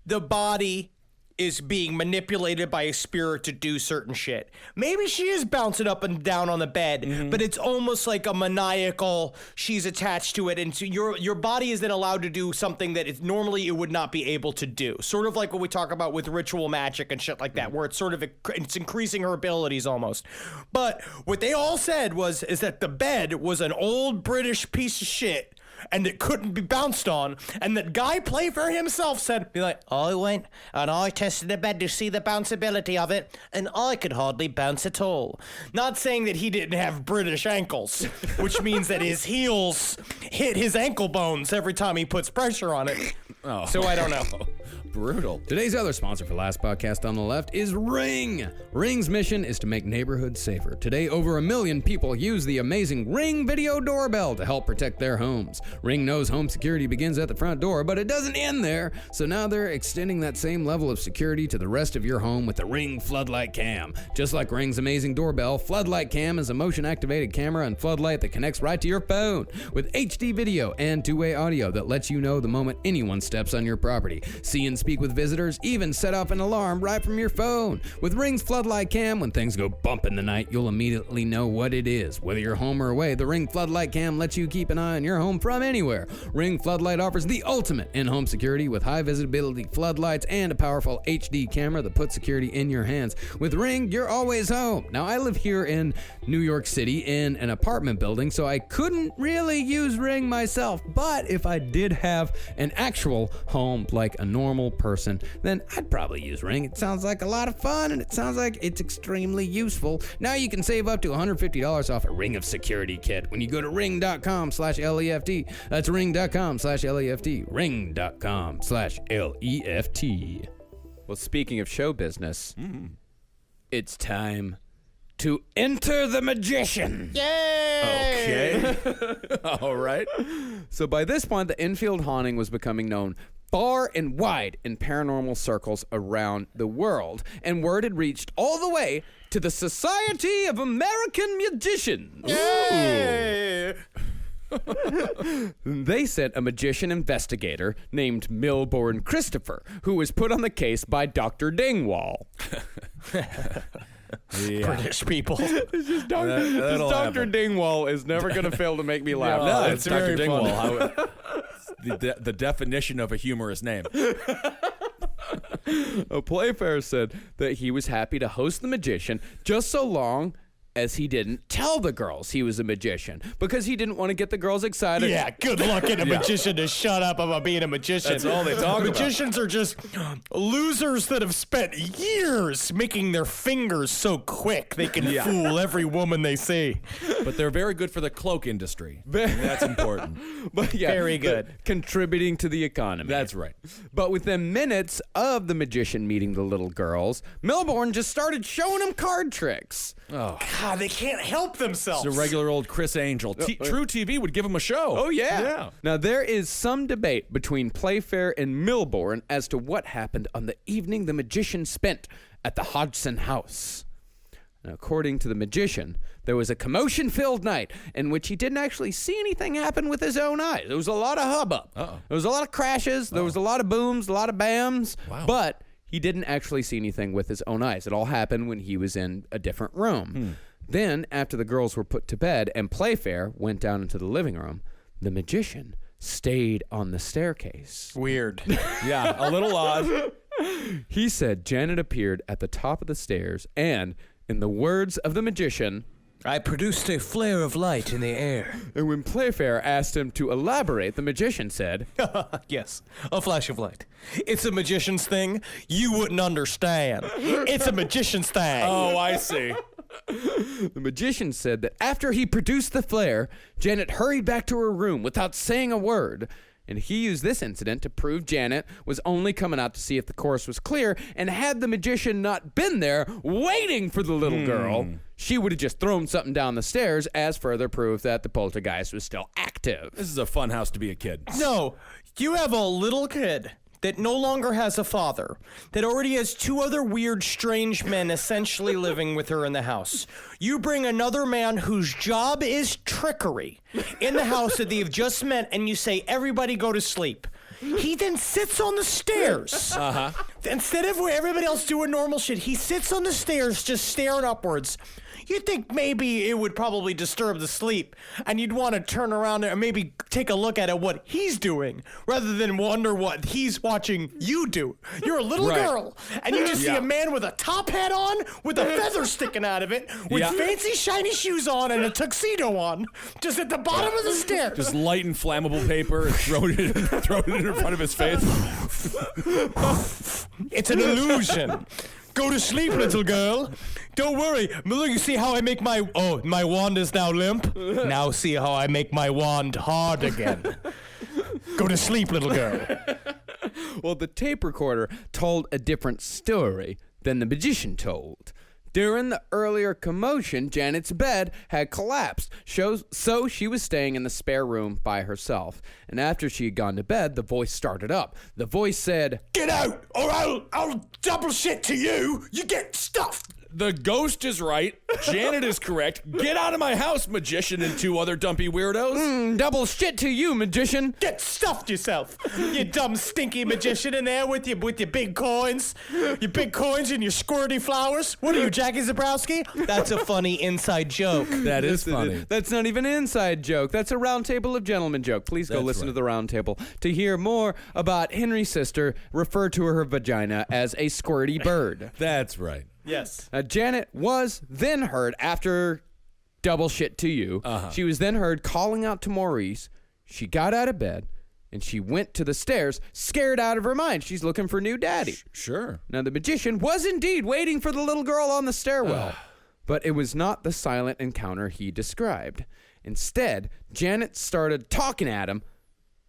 the body is being manipulated by a spirit to do certain shit. Maybe she is bouncing up and down on the bed, but it's almost like a maniacal, she's attached to it, and so your body is then allowed to do something that normally it would not be able to do. Sort of like what we talk about with ritual magic and shit like that, where it's sort of it's increasing her abilities almost. But what they all said is that the bed was an old British piece of shit, and it couldn't be bounced on, and that Guy Playfair himself said, I went and I tested the bed to see the bounceability of it, and I could hardly bounce at all. Not saying that he didn't have British ankles, which means that his heels hit his ankle bones every time he puts pressure on it. Oh. So I don't know. Brutal. Today's other sponsor for Last Podcast on the Left is Ring. Ring's mission is to make neighborhoods safer. Today, over 1 million people use the amazing Ring video doorbell to help protect their homes. Ring knows home security begins at the front door, but it doesn't end there. So now they're extending that same level of security to the rest of your home with the Ring Floodlight Cam. Just like Ring's amazing doorbell, Floodlight Cam is a motion-activated camera and floodlight that connects right to your phone with HD video and two-way audio that lets you know the moment anyone steps on your property. See and speak with visitors, even set off an alarm right from your phone. With Ring's Floodlight Cam, when things go bump in the night, you'll immediately know what it is. Whether you're home or away, the Ring Floodlight Cam lets you keep an eye on your home from anywhere. Ring Floodlight offers the ultimate in-home security with high visibility floodlights and a powerful HD camera that puts security in your hands. With Ring, you're always home. Now, I live here in New York City in an apartment building, so I couldn't really use Ring myself, but if I did have an actual home like a normal person, then I'd probably use Ring. It sounds like a lot of fun, and it sounds like it's extremely useful. Now you can save up to $150 off a Ring of Security kit when you go to ring.com/LEFT. That's ring.com/LEFT. Ring.com/LEFT. Well, speaking of show business, it's time to enter the magician. Yay! Okay. All right. So by this point, the Enfield haunting was becoming known far and wide in paranormal circles around the world, and word had reached all the way to the Society of American Magicians. Yay! They sent a magician investigator named Milbourne Christopher, who was put on the case by Dr. Dingwall. British people. Dr. Dingwall is never going to fail to make me laugh. No, It's it's Dr. very Dingwall. The definition of a humorous name. Playfair said that he was happy to host the magician just so long as he didn't tell the girls he was a magician, because he didn't want to get the girls excited. Yeah, good luck getting a magician to shut up about being a magician. That's all they talk about. Magicians are just losers that have spent years making their fingers so quick they can fool every woman they see. But they're very good for the cloak industry. That's important. But yeah, Very good. Contributing to the economy. That's right. But within minutes of the magician meeting the little girls, Milbourne just started showing them card tricks. Oh, God, they can't help themselves. it's a regular old Chris Angel. True TV would give him a show. Oh, yeah. Now, there is some debate between Playfair and Milbourne as to what happened on the evening the magician spent at the Hodgson house. Now, according to the magician, there was a commotion-filled night in which he didn't actually see anything happen with his own eyes. There was a lot of hubbub. There was a lot of crashes. There was a lot of booms, a lot of bams. Wow. But he didn't actually see anything with his own eyes. It all happened when he was in a different room. Then, after the girls were put to bed and Playfair went down into the living room, the magician stayed on the staircase. Weird. Yeah, a little odd. He said Janet appeared at the top of the stairs and, in the words of the magician, I produced a flare of light in the air. And when Playfair asked him to elaborate, the magician said, Yes, a flash of light. It's a magician's thing. You wouldn't understand. It's a magician's thing. Oh, I see. The magician said that after he produced the flare, Janet hurried back to her room without saying a word. And he used this incident to prove Janet was only coming out to see if the course was clear, and had the magician not been there waiting for the little girl, she would have just thrown something down the stairs as further proof that the poltergeist was still active. This is a fun house to be a kid. No, you have a little kid that no longer has a father, that already has two other weird, strange men essentially living with her in the house. You bring another man whose job is trickery in the house that they've just met, and you say, everybody go to sleep. He then sits on the stairs. Instead of where everybody else doing normal shit, he sits on the stairs just staring upwards. You'd think maybe it would probably disturb the sleep, and you'd want to turn around and maybe take a look at what he's doing, rather than wonder what he's watching you do. You're a little girl, and you just see a man with a top hat on, with a feather sticking out of it, with fancy shiny shoes on and a tuxedo on, just at the bottom of the stairs. Just light and flammable paper and throw it in front of his face. It's an illusion. Go to sleep, little girl. Don't worry. Look, you see how I make my wand is now limp? Now see how I make my wand hard again. Go to sleep, little girl. Well, the tape recorder told a different story than the magician told. During the earlier commotion, Janet's bed had collapsed, so she was staying in the spare room by herself. And after she had gone to bed, the voice started up. The voice said, Get out, or I'll double shit to you. You get stuffed. The ghost is right. Janet is correct. Get out of my house, magician and two other dumpy weirdos. Double shit to you, magician. Get stuffed yourself, you dumb stinky magician in there with your big coins. Your big coins and your squirty flowers. What are you, Jackie Zabrowski? That's a funny inside joke. That is funny. That's not even an inside joke. That's a Round Table of Gentlemen joke. Please go listen to the Round Table to hear more about Henry's sister refer to her vagina as a squirty bird. That's right. Yes. Janet was then heard after double shit to you. She was then heard calling out to Maurice. She got out of bed and she went to the stairs, scared out of her mind. She's looking for new daddy. Sure. Now, the magician was indeed waiting for the little girl on the stairwell, but it was not the silent encounter he described. Instead, Janet started talking at him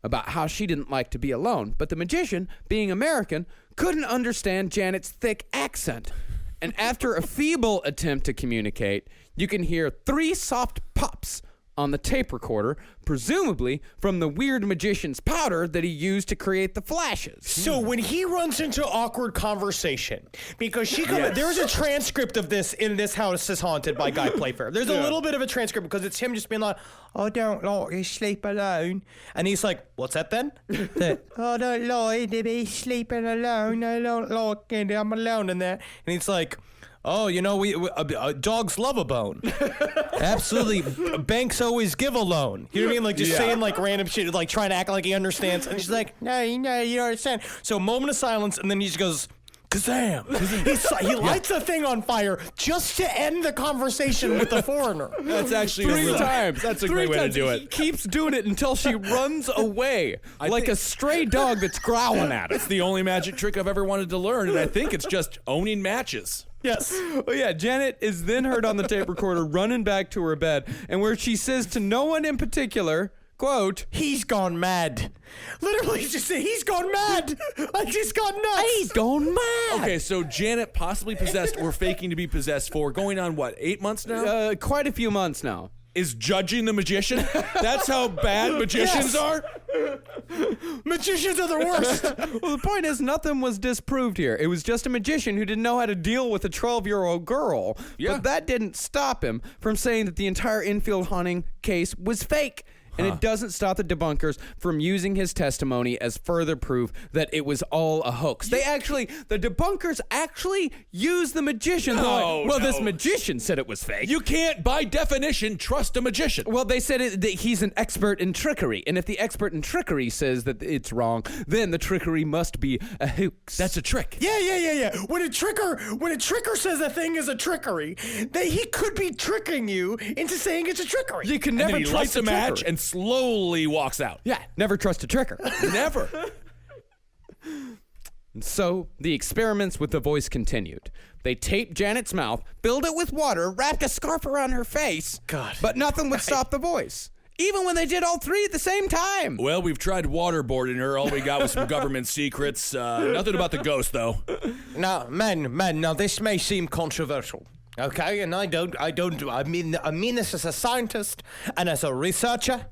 about how she didn't like to be alone, but the magician, being American, couldn't understand Janet's thick accent. And after a feeble attempt to communicate, you can hear 3 soft pops on the tape recorder, presumably from the weird magician's powder that he used to create the flashes. So when he runs into awkward conversation, because there's a transcript of this in This House is Haunted by Guy Playfair. There's a little bit of a transcript because it's him just being like, I don't like to sleep alone. And he's like, what's that then? I don't like to be sleeping alone. I don't like it. I'm alone in there. And he's like, oh, you know, dogs love a bone. Absolutely. Banks always give a loan. You know what I mean? Like, just saying, like, random shit, like, trying to act like he understands. And she's like, no, you don't understand. So, moment of silence, and then he just goes, Kazam! He lights a thing on fire just to end the conversation with the foreigner. That's actually 3 times. That's a great way to do He it. keeps doing it until she runs away, like a stray dog that's growling at It's us. the only magic trick I've ever wanted to learn, and I think it's just owning matches. Yes. Well, yeah, Janet is then heard on the tape recorder running back to her bed, and where she says to no one in particular, quote, He's gone mad. Literally, just say, he's gone mad. Like, he's gone nuts. he's gone mad. Okay, so Janet possibly possessed or faking to be possessed for going on, what, 8 months now? Quite a few months now. Is judging the magician? That's how bad magicians are? Magicians are the worst. Well, the point is, nothing was disproved here. It was just a magician who didn't know how to deal with a 12-year-old girl. Yeah. But that didn't stop him from saying that the entire Enfield haunting case was fake. And it doesn't stop the debunkers from using his testimony as further proof that it was all a hoax. The debunkers actually use the magician. This magician said it was fake. You can't, by definition, trust a magician. Well, they said that he's an expert in trickery. And if the expert in trickery says that it's wrong, then the trickery must be a hoax. That's a trick. Yeah. When a tricker says a thing is a trickery, he could be tricking you into saying it's a trickery. You can And never then he trust lights a match tricker. and slowly walks out. Yeah, never trust a tricker. Never. So the experiments with the voice continued. They taped Janet's mouth, filled it with water, wrapped a scarf around her face. God. But nothing would stop the voice. Even when they did all three at the same time. Well, we've tried waterboarding her. All we got was some government secrets. Nothing about the ghost, though. Now, now this may seem controversial. Okay, and I mean this as a scientist and as a researcher.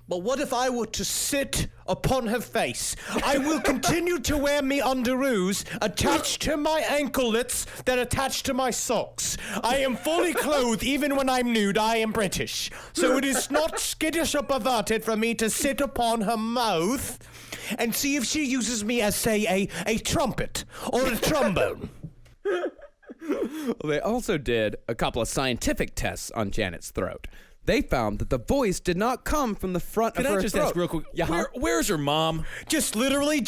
But what if I were to sit upon her face? I will continue to wear me underoos attached to my anklets that attach to my socks. I am fully clothed even when I'm nude. I am British. So it is not skittish or perverted for me to sit upon her mouth and see if she uses me as, say, a trumpet or a trombone. They also did a couple of scientific tests on Janet's throat. They found that the voice did not come from the front of her throat. Can I just ask real quick, where's her mom? Just literally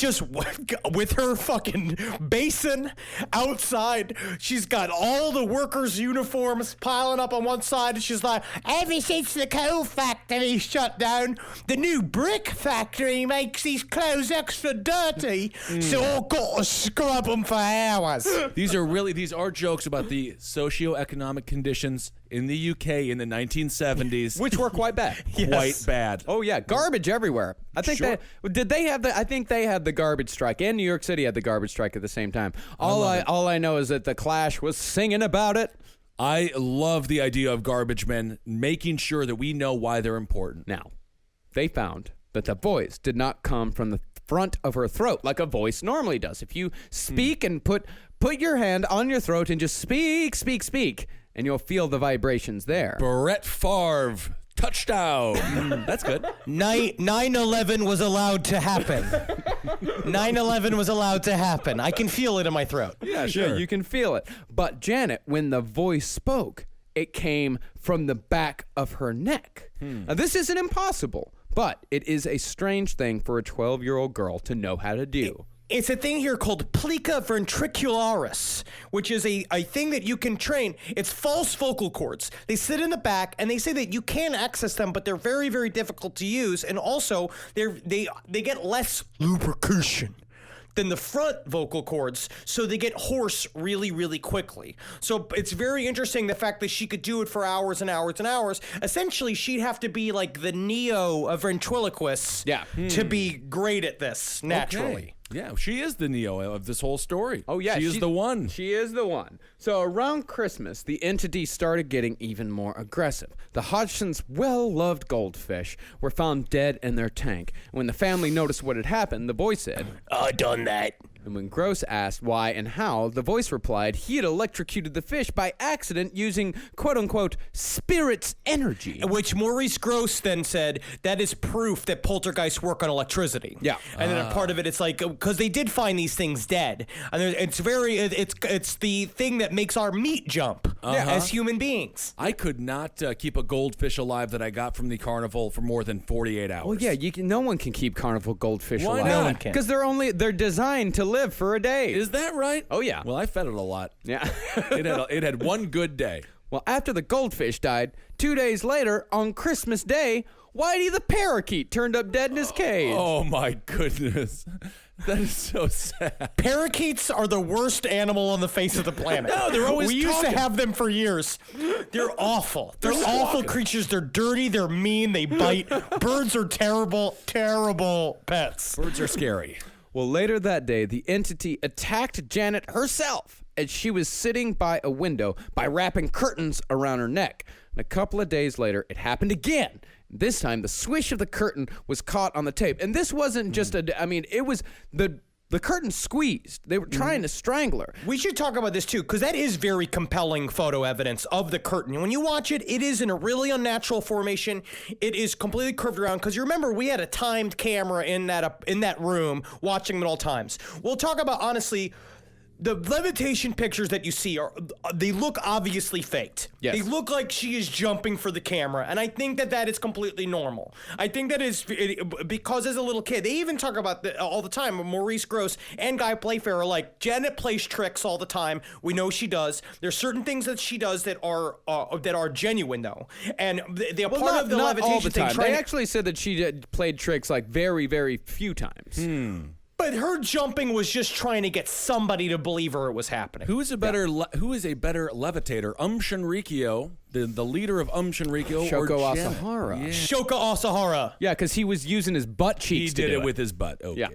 with her fucking basin outside. She's got all the workers' uniforms piling up on one side, and she's like, ever since the coal factory shut down, the new brick factory makes these clothes extra dirty, so I've got to scrub them for hours. These are jokes about the socioeconomic conditions in the UK in the 1970s. Which were quite bad. Quite bad. Oh yeah, garbage everywhere. I think I think they had the garbage strike, and New York City had the garbage strike at the same time. All I know is that the Clash was singing about it. I love the idea of garbage men making sure that we know why they're important. Now, they found that the voice did not come from the front of her throat like a voice normally does. If you speak and put your hand on your throat and just speak, and you'll feel the vibrations there. Brett Favre, touchdown. That's good. 9/11 was allowed to happen. 9/11 was allowed to happen. I can feel it in my throat. Yeah, sure. Yeah, you can feel it. But Janet, when the voice spoke, it came from the back of her neck. Now, this isn't impossible, but it is a strange thing for a 12-year-old girl to know how to do. It's a thing here called plica ventricularis, which is a thing that you can train. It's false vocal cords. They sit in the back, and they say that you can access them, but they're very, very difficult to use. And also, they get less lubrication than the front vocal cords, so they get hoarse really, really quickly. So it's very interesting the fact that she could do it for hours and hours and hours. Essentially, she'd have to be like the Neo of ventriloquists to be great at this naturally. Okay. Yeah, she is the Neo of this whole story. Oh, yeah. She is the one. She is the one. So around Christmas, the entity started getting even more aggressive. The Hodgson's well-loved goldfish were found dead in their tank. When the family noticed what had happened, the boy said, I done that. And when Gross asked why and how, the voice replied he had electrocuted the fish by accident using quote-unquote spirit's energy. Which Maurice Gross then said, that is proof that poltergeists work on electricity. Yeah. And then a part of it, it's like, because they did find these things dead. And it's the thing that makes our meat jump as human beings. I could not keep a goldfish alive that I got from the carnival for more than 48 hours. Well, yeah, no one can keep carnival goldfish Why alive. not? No one can. Because they're designed to live for a day. Is that right? Oh, yeah. Well, I fed it a lot. Yeah. It had one good day. Well, after the goldfish died, 2 days later, on Christmas Day, Whitey the parakeet turned up dead in his cage. Oh, my goodness. That is so sad. Parakeets are the worst animal on the face of the planet. No, they're always We used to talking. have them for years. They're awful. They're awful creatures. They're dirty. They're mean. They bite. Birds are terrible, terrible pets. Birds are scary. Well, later that day, the entity attacked Janet herself as she was sitting by a window by wrapping curtains around her neck. And a couple of days later, it happened again. This time, the swish of the curtain was caught on the tape. And this wasn't just it was the The curtain squeezed. They were trying to strangle her. We should talk about this too, because that is very compelling photo evidence of the curtain. When you watch it, it is in a really unnatural formation. It is completely curved around, because you remember we had a timed camera in that room watching them at all times. We'll talk about, honestly, the levitation pictures that you see they look obviously faked. Yes. They look like she is jumping for the camera, and I think that is completely normal. I think that is because as a little kid, they even talk about all the time. Maurice Grosse and Guy Playfair are like, Janet plays tricks all the time. We know she does. There's certain things that she does that are genuine though, and they're part of the not levitation all the time. thing. They actually said that she played tricks like very, very few times. But her jumping was just trying to get somebody to believe her it was happening. Who is a better levitator, Shinrikyo, the leader of Shinrikyo, or Shoko Janet? Asahara. Yeah. Shoko Asahara. Yeah, because he was using his butt cheeks He to did do it with his butt. Okay. Yeah.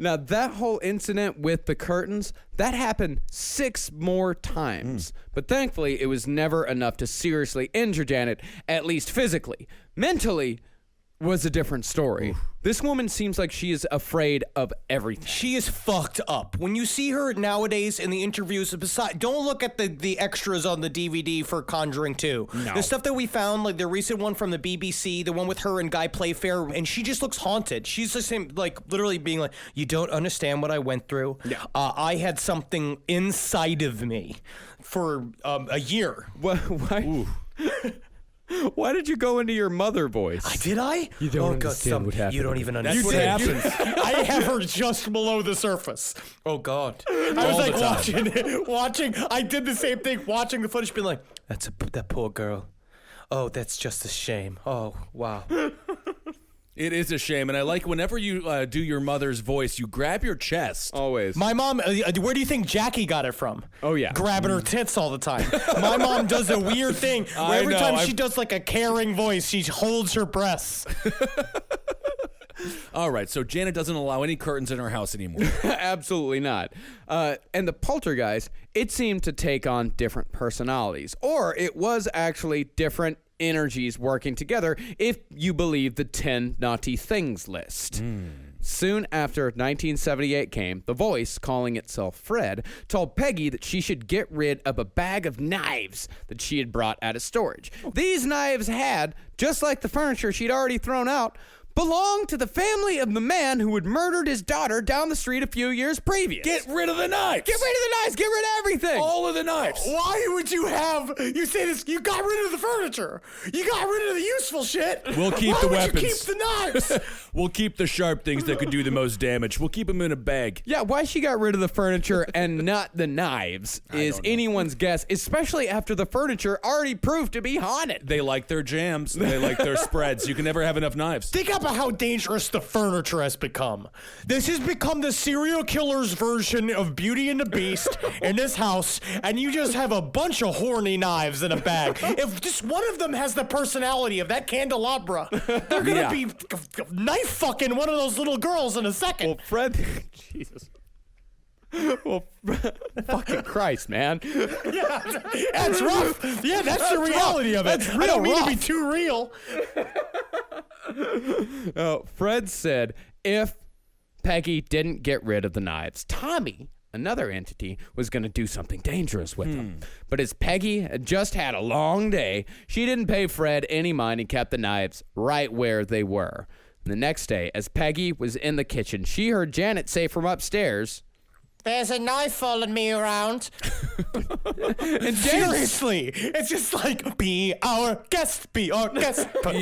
Now, that whole incident with the curtains, that happened 6 more times. But thankfully, it was never enough to seriously injure Janet, at least physically. Mentally was a different story. This woman seems like she is afraid of everything. She is fucked up. When you see her nowadays in the interviews, don't look at the extras on the DVD for Conjuring 2. No. The stuff that we found, like the recent one from the BBC, the one with her and Guy Playfair, and she just looks haunted. She's the same, like literally being like, you don't understand what I went through. Yeah. I had something inside of me for a year. Why? Why did you go into your mother voice? Did I? You don't understand what happened. You don't even understand. That's what happens. I have her just below the surface. Oh, God. I was like watching. I did the same thing, watching the footage, being like, that poor girl. Oh, that's just a shame. Oh, wow. It is a shame, and I like whenever you do your mother's voice, you grab your chest. Always. My mom, where do you think Jackie got it from? Oh, yeah. Grabbing her tits all the time. My mom does a weird thing where every time she does like a caring voice, she holds her breasts. All right, so Janet doesn't allow any curtains in her house anymore. Absolutely not. And the poltergeist, it seemed to take on different personalities, or it was actually different energies working together if you believe the 10 naughty things list. Soon after 1978 came, the voice, calling itself Fred, told Peggy that she should get rid of a bag of knives that she had brought out of storage. These knives had, just like the furniture she'd already thrown out, belonged to the family of the man who had murdered his daughter down the street a few years previous. Get rid of the knives! Get rid of the knives! Get rid of everything! All of the knives! Why would you you say this, you got rid of the furniture. You got rid of the useful shit. We'll keep Why the would weapons. You keep the knives. We'll keep the sharp things that could do the most damage. We'll keep them in a bag. Yeah, why she got rid of the furniture and not the knives is anyone's guess, especially after the furniture already proved to be haunted. They like their jams. They like their spreads. You can never have enough knives. Think about how dangerous the furniture has become. This has become the serial killer's version of Beauty and the Beast in this house, and you just have a bunch of horny knives in a bag. If just one of them has the personality of that candelabra, they're gonna be knife fucking one of those little girls in a second. Well, Fred, Jesus. Well, fucking Christ, man. Yeah, that's rough. Yeah, that's the reality of it. That's I don't mean rough. to be too real. Fred said if Peggy didn't get rid of the knives, Tommy, another entity, was going to do something dangerous with them. But as Peggy had just had a long day, she didn't pay Fred any mind and kept the knives right where they were. And the next day, as Peggy was in the kitchen, she heard Janet say from upstairs, "There's a knife following me around." And seriously, it's just like, be our guest, put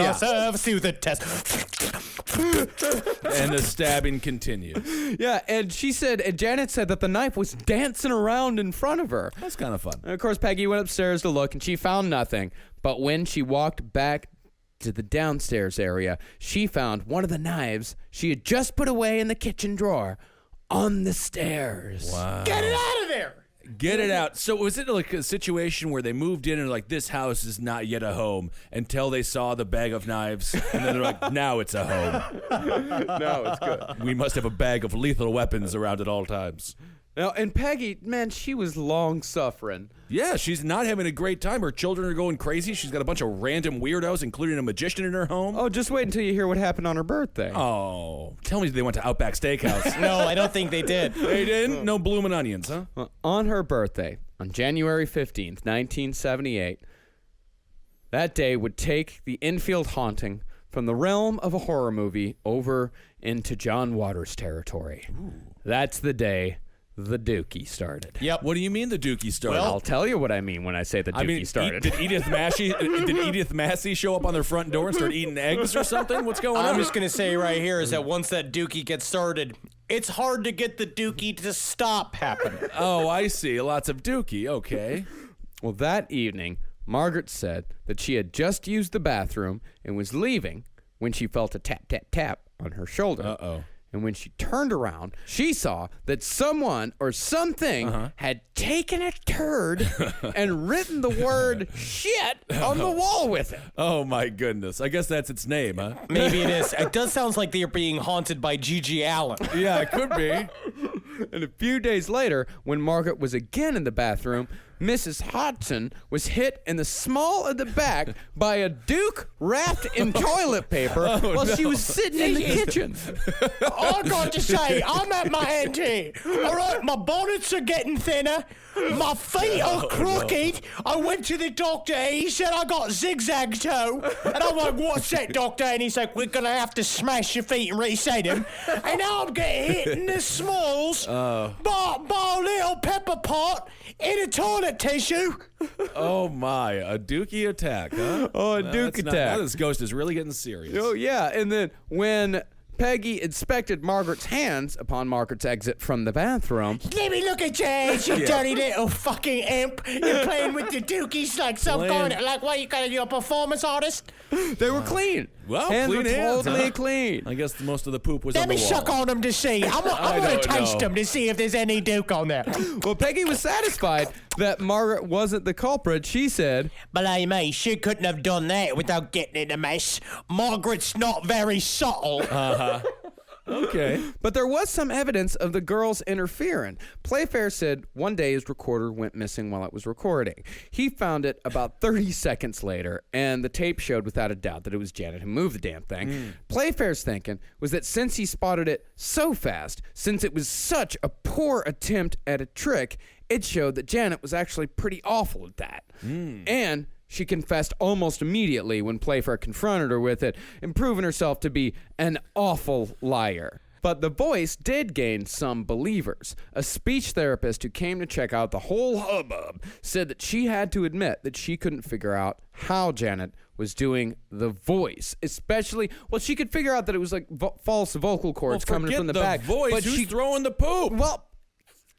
ourselves to the test. And the stabbing continues. yeah, and Janet said that the knife was dancing around in front of her. That's kind of fun. And of course, Peggy went upstairs to look, and she found nothing. But when she walked back to the downstairs area, she found one of the knives she had just put away in the kitchen drawer on the stairs. Wow. Get it out of there. Get it out. So was it like a situation where they moved in and like, this house is not yet a home until they saw the bag of knives, and then they're like, now it's a home. No, it's good. We must have a bag of lethal weapons around at all times. Now, and Peggy, man, she was long suffering. Yeah, she's not having a great time. Her children are going crazy. She's got a bunch of random weirdos, including a magician in her home. Oh, just wait until you hear what happened on her birthday. Oh, tell me they went to Outback Steakhouse. No, I don't think they did. They didn't? No bloomin' onions, huh? On her birthday, on January 15th, 1978, that day would take the Enfield haunting from the realm of a horror movie over into John Waters territory. Ooh. That's the day the Dookie started. Yep. What do you mean the Dookie started? Well, I'll tell you what I mean when I say the Dookie started. Did Edith Massey show up on their front door and start eating eggs or something? What's going on? I'm just going to say right here is that once that Dookie gets started, it's hard to get the Dookie to stop happening. Oh, I see. Lots of Dookie. Okay. Well, that evening, Margaret said that she had just used the bathroom and was leaving when she felt a tap, tap, tap on her shoulder. Uh-oh. And when she turned around, she saw that someone or something had taken a turd and written the word shit on the wall with it. Oh, my goodness. I guess that's its name, huh? Maybe it is. It does sound like they're being haunted by G.G. Allen. Yeah, it could be. And a few days later, when Margaret was again in the bathroom, Mrs. Hodgson was hit in the small of the back by a Duke wrapped in toilet paper while she was sitting in the kitchen. I got to say, I'm at my end here. All right, my bonnets are getting thinner. My feet are crooked. I went to the doctor. He said I got zigzag toe. And I'm like, what's that, doctor? And he's like, we're going to have to smash your feet and reset them. And now I'm getting hit in the smalls by a little pepper pot in a toilet tissue. Oh, my. A Dookie attack, huh? Oh, a Duke attack. Now this ghost is really getting serious. Oh, yeah. And then when Peggy inspected Margaret's hands upon Margaret's exit from the bathroom. Let me look at your hands, you dirty little fucking imp. You're playing with the dookies like some kind of, like, what, you gonna do, a performance artist? They were clean. Well, hands clean were hands, totally huh? clean. I guess most of the poop was Let on the me wall. suck on them to see. I'm gonna don't taste know. them to see if there's any duke on there. Well, Peggy was satisfied that Margaret wasn't the culprit. She said, Believe me, she couldn't have done that without getting in a mess. Margaret's not very subtle. Okay. but there was some evidence of the girls interfering. Playfair said one day his recorder went missing while it was recording. He found it about 30 seconds later, and the tape showed without a doubt that it was Janet who moved the damn thing. Playfair's thinking was that since he spotted it so fast, since it was such a poor attempt at a trick, it showed that Janet was actually pretty awful at that. And she confessed almost immediately when Playfair confronted her with it, and proven herself to be an awful liar. But the voice did gain some believers. A speech therapist who came to check out the whole hubbub said that she had to admit that she couldn't figure out how Janet was doing the voice, especially, well, she could figure out that it was like false vocal cords coming from the back. Voice. But Who's throwing the poop? well,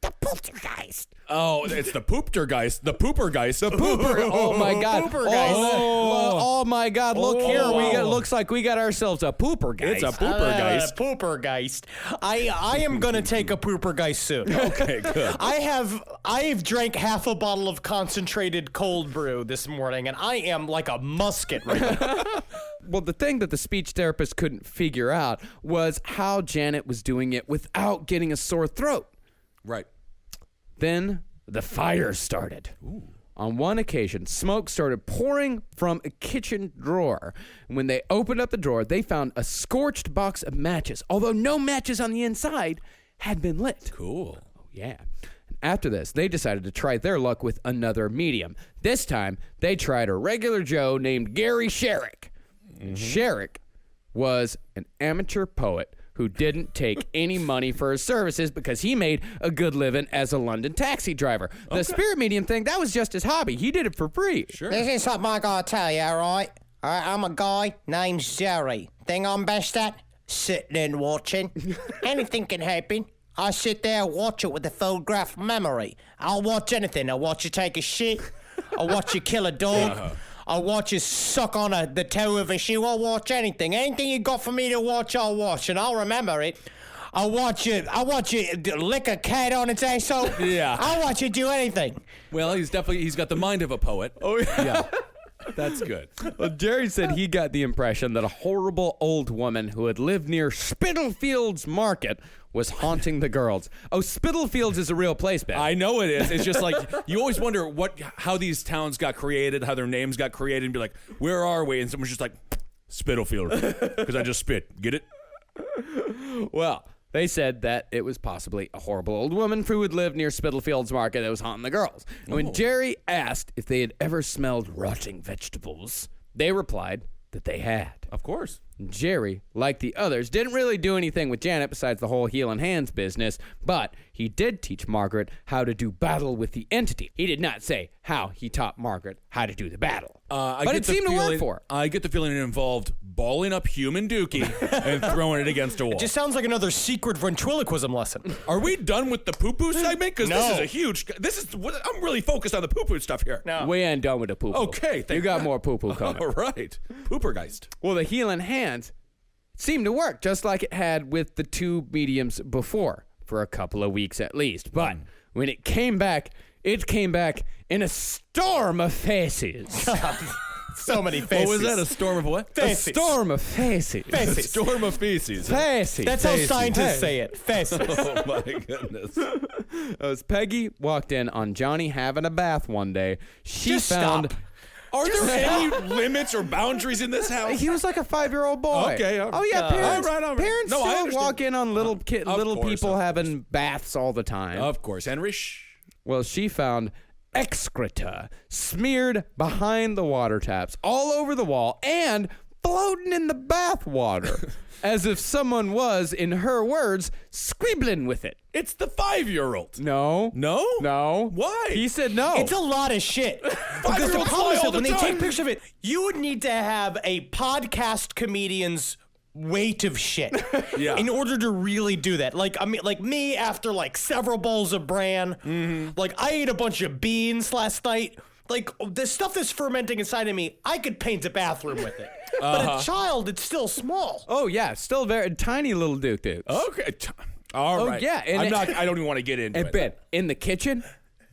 the poltergeist. Oh, it's the Poopergeist. The Poopergeist. The Pooper. Oh my God. Poopergeist. Oh my God. Look here. Looks like we got ourselves a Poopergeist. It's a Poopergeist. Poopergeist. I am gonna take a Poopergeist soon. Okay, good. I've drank half a bottle of concentrated cold brew this morning, and I am like a musket right now. Well, the thing that the speech therapist couldn't figure out was how Janet was doing it without getting a sore throat. Right. Then the fire started. On one occasion, smoke started pouring from a kitchen drawer. And when they opened up the drawer, they found a scorched box of matches, although no matches on the inside had been lit. Cool. Oh, yeah. And after this, they decided to try their luck with another medium. This time, they tried a regular Joe named Gary Sherrick. Sherrick was an amateur poet who didn't take any money for his services because he made a good living as a London taxi driver. The spirit medium thing, that was just his hobby. He did it for free. Sure. This is something I gotta tell you, all right? I'm a guy named Jerry. Thing I'm best at? Sitting and watching. Anything can happen. I sit there and watch it with a photograph memory. I'll watch anything. I'll watch you take a shit. I'll watch you kill a dog. I'll watch you suck on the toe of a shoe. I'll watch anything. Anything you got for me to watch, I'll watch, and I'll remember it. I'll watch you lick a cat on its asshole. Yeah. I'll watch you do anything. Well, he's got the mind of a poet. Oh, yeah. That's good. Well, Jerry said he got the impression that a horrible old woman who had lived near Spitalfields Market was haunting the girls. Oh, Spitalfields is a real place, Ben. I know it is. It's just like you always wonder how these towns got created, how their names got created, and be like, where are we? And someone's just like, Spitalfield, because I just spit. Get it? Well, they said that it was possibly a horrible old woman who would live near Spitalfields Market that was haunting the girls. And when Jerry asked if they had ever smelled rotting vegetables, they replied that they had. Of course. Jerry, like the others, didn't really do anything with Janet besides the whole heel and hands business, but he did teach Margaret how to do battle with the entity. He did not say how he taught Margaret how to do the battle. But it seemed to work for her. I get the feeling it involved balling up human dookie and throwing it against a wall. It just sounds like another secret ventriloquism lesson. Are we done with the poo-poo segment? Because No. this is a huge... I'm really focused on the poo-poo stuff here. No. We ain't done with the poo-poo. Okay, You got more poo-poo coming. All right. Poopergeist. Well, the healing hands seemed to work just like it had with the two mediums before, for a couple of weeks at least. But when it came back in a storm of faces. So many faces. What was that? A storm of what? A storm of faces. A storm of feces. Faces. That's how scientists say it. Faces. Oh, my goodness. As Peggy walked in on Johnny having a bath one day, she Just found... stop. Are there any limits or boundaries in this house? He was like a 5-year-old boy. Okay, Oh yeah, parents. all right. Parents No, I still understand. walk in on little people having baths all the time. Of course. Henrich? Well, she found excreta smeared behind the water taps all over the wall and floating in the bath water, as if someone was, in her words, scribbling with it. It's the 5-year-old. No. No? No. Why? He said no. It's a lot of shit. Because the 5-year-olds problem lie is all that when the they time. take pictures of it, you would need to have a podcast comedian's weight of shit Yeah. in order to really do that. Like, I mean, like me after like several bowls of bran, like I ate a bunch of beans last night. Like the stuff that's fermenting inside of me, I could paint a bathroom with it. But a child, it's still small. Oh yeah, still very tiny little Duke. Okay. All right. yeah, and I don't even want to get into And it. Ben, in the kitchen,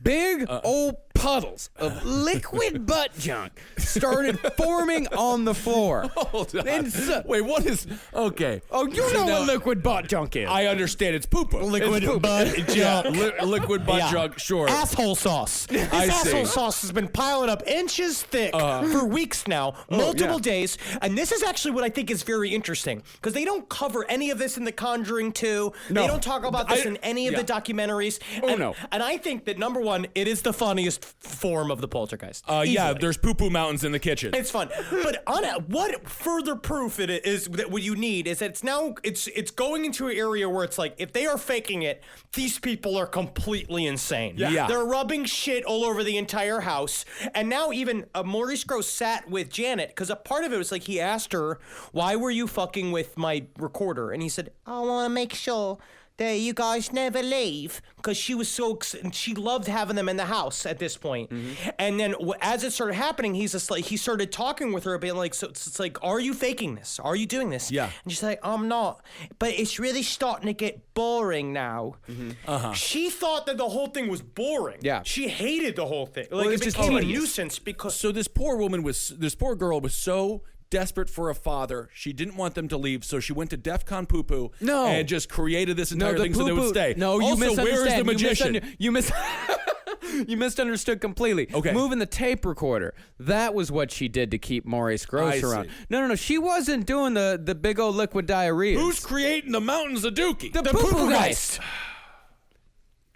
big old puddles of liquid butt junk started forming on the floor. Hold on. And so- Wait, what is... Okay. Oh, you So know now- what liquid butt junk is. I understand it's poo-poo. Liquid It's poo-poo. butt Yeah, junk. liquid butt Yeah. junk, sure. Asshole sauce. This I see. asshole sauce has been piling up inches thick for weeks now, multiple yeah. days. And this is actually what I think is very interesting because they don't cover any of this in The Conjuring 2. No. They don't talk about this in any of yeah. the documentaries. Oh, and, no. And I think that number one, it is the funniest form of the Poltergeist. Yeah, Easily. there's poo-poo mountains in the kitchen. It's fun, but what further proof it is that what you need is that it's going into an area where it's like if they are faking it, these people are completely insane. Yeah. They're rubbing shit all over the entire house, and now even Maurice Grosse sat with Janet because a part of it was like he asked her, "Why were you fucking with my recorder?" And he said, "I want to make sure that you guys never leave," because she was and she loved having them in the house at this point. And then as it started happening, he's just like he started talking with her, being like, "So it's like, are you faking this? Are you doing this?" Yeah. And she's like, "I'm not, but it's really starting to get boring now." She thought that the whole thing was boring. Yeah. she hated the whole thing. Like it's it just became a tedious. nuisance because So this poor girl was so desperate for a father, she didn't want them to leave, so she went to DEF CON poo-poo No. and just created this no, entire the thing so they would poo-poo- stay. No, you also, misunderstand. where is the magician? You misunderstood completely. Okay. Moving the tape recorder. That was what she did to keep Maurice Grosse I around. see. No. She wasn't doing the big old liquid diarrhea. Who's creating the mountains of dookie? the Poopergeist?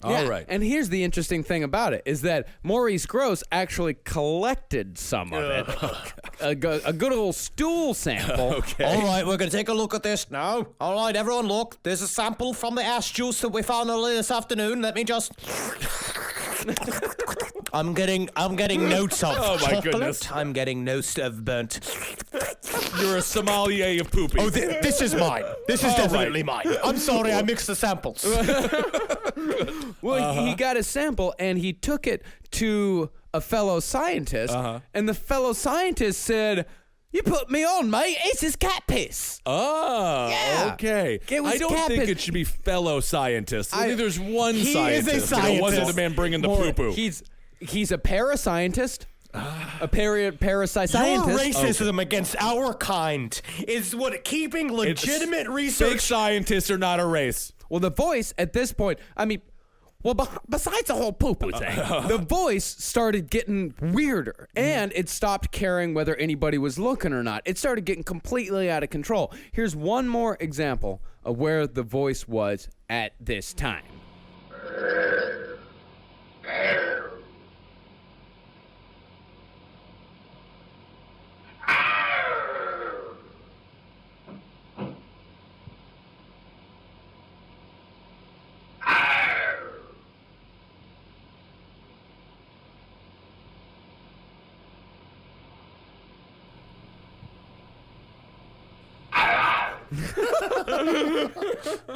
All right. And here's the interesting thing about it is that Maurice Grosse actually collected some of it. a good old stool sample. Okay. All right, we're going to take a look at this now. All right, everyone, look. There's a sample from the ash juice that we found earlier this afternoon. Let me just... I'm getting notes of Oh, my chocolate. goodness. I'm getting notes of burnt. You're a sommelier of poopy. Oh, this is mine. This is definitely mine. I'm sorry, I mixed the samples. Well, he got a sample and he took it to a fellow scientist, and the fellow scientist said, "You put me on, mate. It's his cat piss." Oh, Yeah. okay. It was I don't cat think piss. it should be fellow scientists. I think there's one He is a scientist. It wasn't scientist. the man bringing the poo-poo. He's a parascientist. A parasite scientist. Your racism against our kind is what keeping legitimate research. Fake scientists are not a race. Well, the voice at this point, I mean, well, besides the whole poo-poo thing, the voice started getting weirder, and it stopped caring whether anybody was looking or not. It started getting completely out of control. Here's one more example of where the voice was at this time.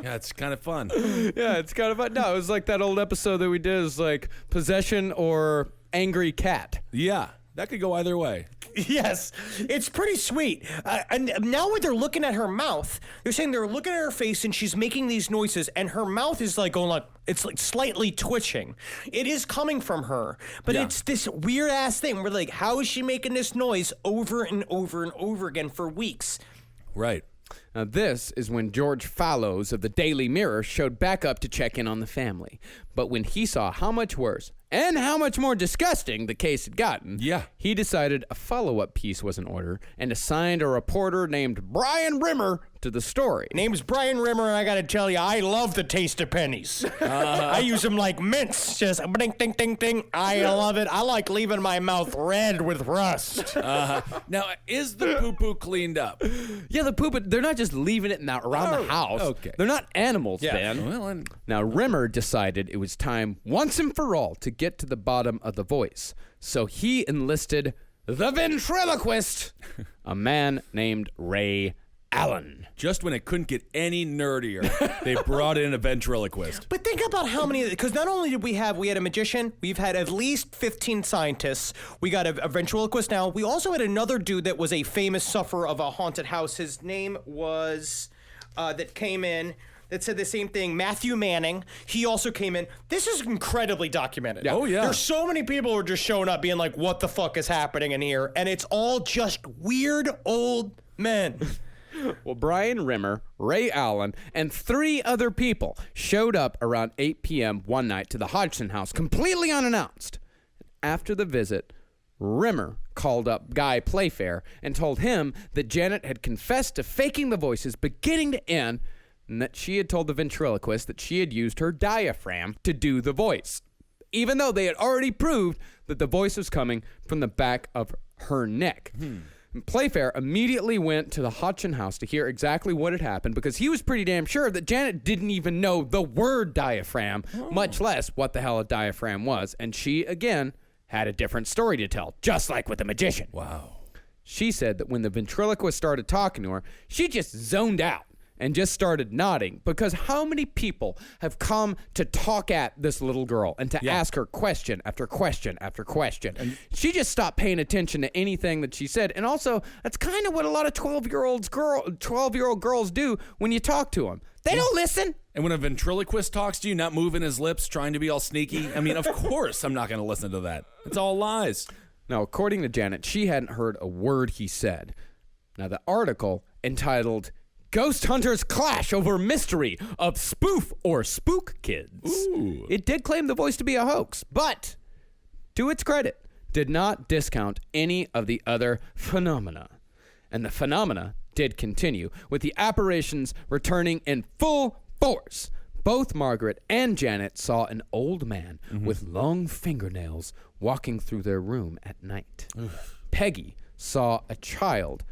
Yeah, it's kind of fun. Yeah, it's kind of fun. No, it was like that old episode that we did. It was like possession or angry cat. Yeah, that could go either way. Yes, it's pretty sweet. And now when they're looking at her mouth, they're saying they're looking at her face and she's making these noises and her mouth is like going like, it's like slightly twitching. It is coming from her, but it's this weird ass thing where like, how is she making this noise over and over and over again for weeks? Right. Now, this is when George Fallows of the Daily Mirror showed back up to check in on the family. But when he saw how much worse and how much more disgusting the case had gotten, he decided a follow-up piece was in order and assigned a reporter named Brian Rimmer to the story. Name's Brian Rimmer, and I gotta tell you, I love the taste of pennies. I use them like mints, just ding, ding, ding, ding. I love it. I like leaving my mouth red with rust. Now, is the poo-poo cleaned up? Yeah, the poop, they're not just leaving it around the house. Okay. They're not animals, Ben. Well, Now, Rimmer decided it was time once and for all to get to the bottom of the voice. So he enlisted the ventriloquist, a man named Ray Allen. just when it couldn't get any nerdier, they brought in a ventriloquist. But think about how many, because not only did we had a magician, we've had at least 15 scientists, we got a ventriloquist now, we also had another dude that was a famous sufferer of a haunted house. His name was, that came in, that said the same thing, Matthew Manning. He also came in. This is incredibly documented. Yeah. Oh, yeah. There's so many people who are just showing up being like, what the fuck is happening in here? And it's all just weird old men. Well, Brian Rimmer, Ray Allen, and 3 other people showed up around 8 p.m. one night to the Hodgson house completely unannounced. After the visit, Rimmer called up Guy Playfair and told him that Janet had confessed to faking the voices beginning to end, and that she had told the ventriloquist that she had used her diaphragm to do the voice, even though they had already proved that the voice was coming from the back of her neck. And Playfair immediately went to the Hodgson house to hear exactly what had happened, because he was pretty damn sure that Janet didn't even know the word diaphragm, much less what the hell a diaphragm was. And she, again, had a different story to tell, just like with the magician. Wow. She said that when the ventriloquist started talking to her, she just zoned out and just started nodding, because how many people have come to talk at this little girl and to ask her question after question after question? And she just stopped paying attention to anything that she said. And also, that's kind of what a lot of 12-year-old girls do when you talk to them. They don't listen. And when a ventriloquist talks to you, not moving his lips, trying to be all sneaky, I mean, of course I'm not going to listen to that. It's all lies. Now, according to Janet, she hadn't heard a word he said. Now, the article entitled Ghost Hunters Clash Over Mystery of Spoof or Spook Kids. Ooh. It did claim the voice to be a hoax, but, to its credit, did not discount any of the other phenomena. And the phenomena did continue, with the apparitions returning in full force. Both Margaret and Janet saw an old man with long fingernails walking through their room at night. Peggy saw a child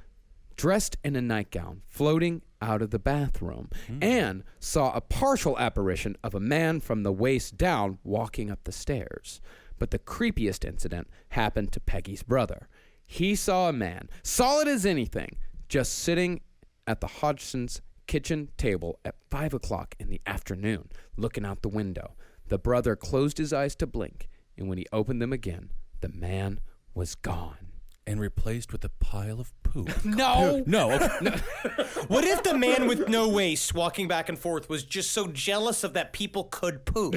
dressed in a nightgown floating out of the bathroom, and saw a partial apparition of a man from the waist down walking up the stairs. But the creepiest incident happened to Peggy's brother. He saw a man, solid as anything, just sitting at the Hodgson's kitchen table at 5 o'clock in the afternoon, looking out the window. The brother closed his eyes to blink, and when he opened them again, the man was gone. and replaced with a pile of poop. No. No. What if the man with no waist walking back and forth was just so jealous of that people could poop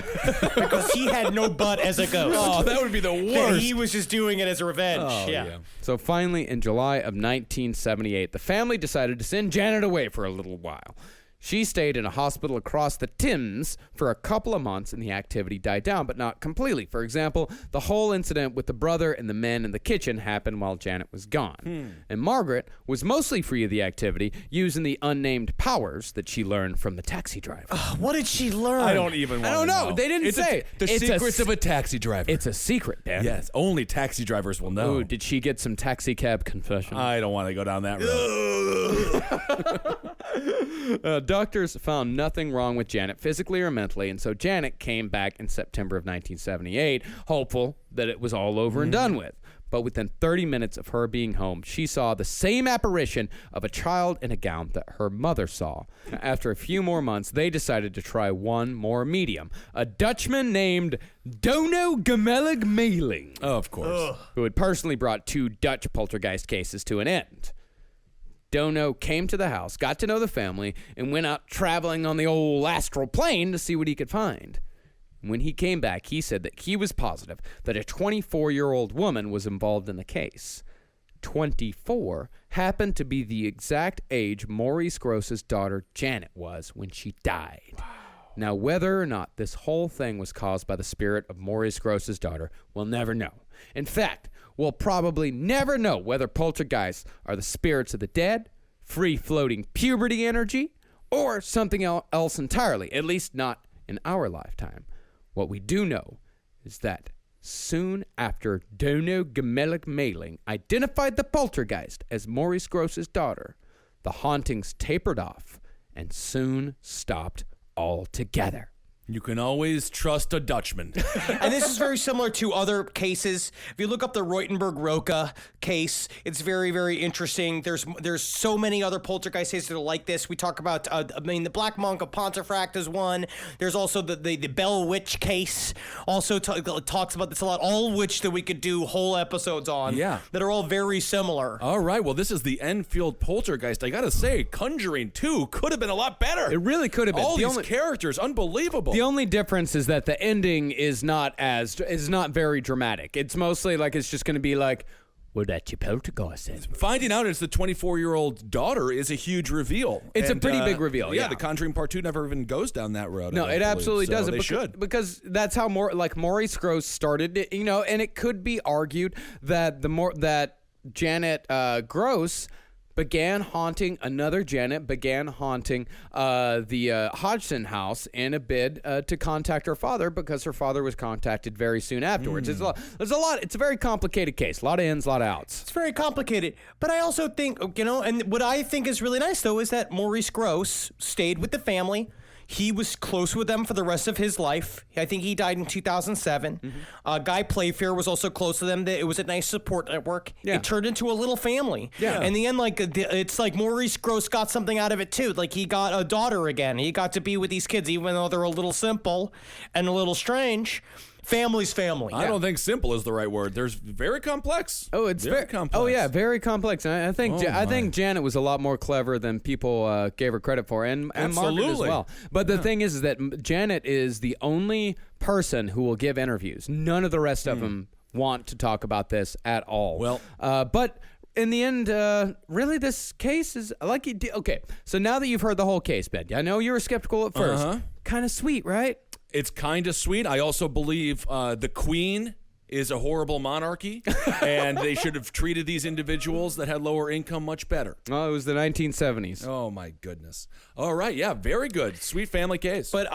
because he had no butt as a ghost? Oh, that would be the Yeah, worst. he was just doing it as a revenge. Oh, yeah. So finally, in July of 1978, the family decided to send Janet away for a little while. She stayed in a hospital across the Thames for a couple of months and the activity died down, but not completely. For example, the whole incident with the brother and the men in the kitchen happened while Janet was gone. And Margaret was mostly free of the activity, using the unnamed powers that she learned from the taxi driver. What did she learn? I don't even want I don't to know. They didn't say. The It's secrets of a taxi driver. It's a secret, Dan. Yes, only taxi drivers will know. Ooh, did she get some taxi cab confession? I don't want to go down that road. Doctors found nothing wrong with Janet physically or mentally, and so Janet came back in September of 1978, hopeful that it was all over and done with. But within 30 minutes of her being home, she saw the same apparition of a child in a gown that her mother saw. After a few more months, they decided to try one more medium, a Dutchman named Dono Gemelig Meeling, Of course. who had personally brought 2 Dutch poltergeist cases to an end. Dono came to the house, got to know the family, and went out traveling on the old astral plane to see what he could find. When he came back, he said that he was positive that a 24-year-old woman was involved in the case. 24 happened to be the exact age Maurice Gross's daughter Janet was when she died. Wow. Now, whether or not this whole thing was caused by the spirit of Maurice Gross's daughter, we'll never know. In fact, we'll probably never know whether poltergeists are the spirits of the dead, free-floating puberty energy, or something else entirely, at least not in our lifetime. What we do know is that soon after Dono Gemelig Meeling identified the poltergeist as Maurice Gross's daughter, the hauntings tapered off and soon stopped altogether. You can always trust a Dutchman. And this is very similar to other cases. If you look up the Reutenberg-Roca case, it's very, very interesting. There's so many other poltergeist cases that are like this. We talk about, the Black Monk of Pontefract is one. There's also the Bell Witch case. Also talks about this a lot. All which that we could do whole episodes on. Yeah. That are all very similar. All right, well, this is the Enfield Poltergeist. I gotta say, Conjuring 2 could have been a lot better. It really could have been. All these characters, unbelievable. The only difference is that the ending is not very dramatic. It's mostly like it's just going to be like, well, that's your poltergeist. Finding out it's the 24-year-old daughter is a huge reveal. It's a pretty big reveal, yeah. The Conjuring Part 2 never even goes down that road. No, it absolutely doesn't. They should. Because that's how Maurice Gross started, and it could be argued that that Janet Gross began haunting the Hodgson house in a bid to contact her father because her father was contacted very soon afterwards. There's a lot. It's a very complicated case. A lot of ins, a lot of outs. It's very complicated. But I also think, and what I think is really nice, though, is that Maurice Gross stayed with the family. He was close with them for the rest of his life. I think he died in 2007. Guy Playfair was also close to them. It was a nice support network. Yeah. It turned into a little family. Yeah. In the end, it's like Maurice Gross got something out of it, too. Like, he got a daughter again. He got to be with these kids, even though they're a little simple and a little strange. Family's family. I don't think simple is the right word. There's very complex. Oh, it's very complex. Oh yeah, very complex. And I think Janet was a lot more clever than people gave her credit for, and Margaret as well. But the thing is that Janet is the only person who will give interviews. None of the rest of them want to talk about this at all. Well, but in the end, really, this case is like you do. Okay, so now that you've heard the whole case, Ben, I know you were skeptical at first. Kind of sweet, right? It's kind of sweet. I also believe the Queen is a horrible monarchy, and they should have treated these individuals that had lower income much better. Oh, it was the 1970s. Oh, my goodness. All right, yeah, very good. Sweet family case. But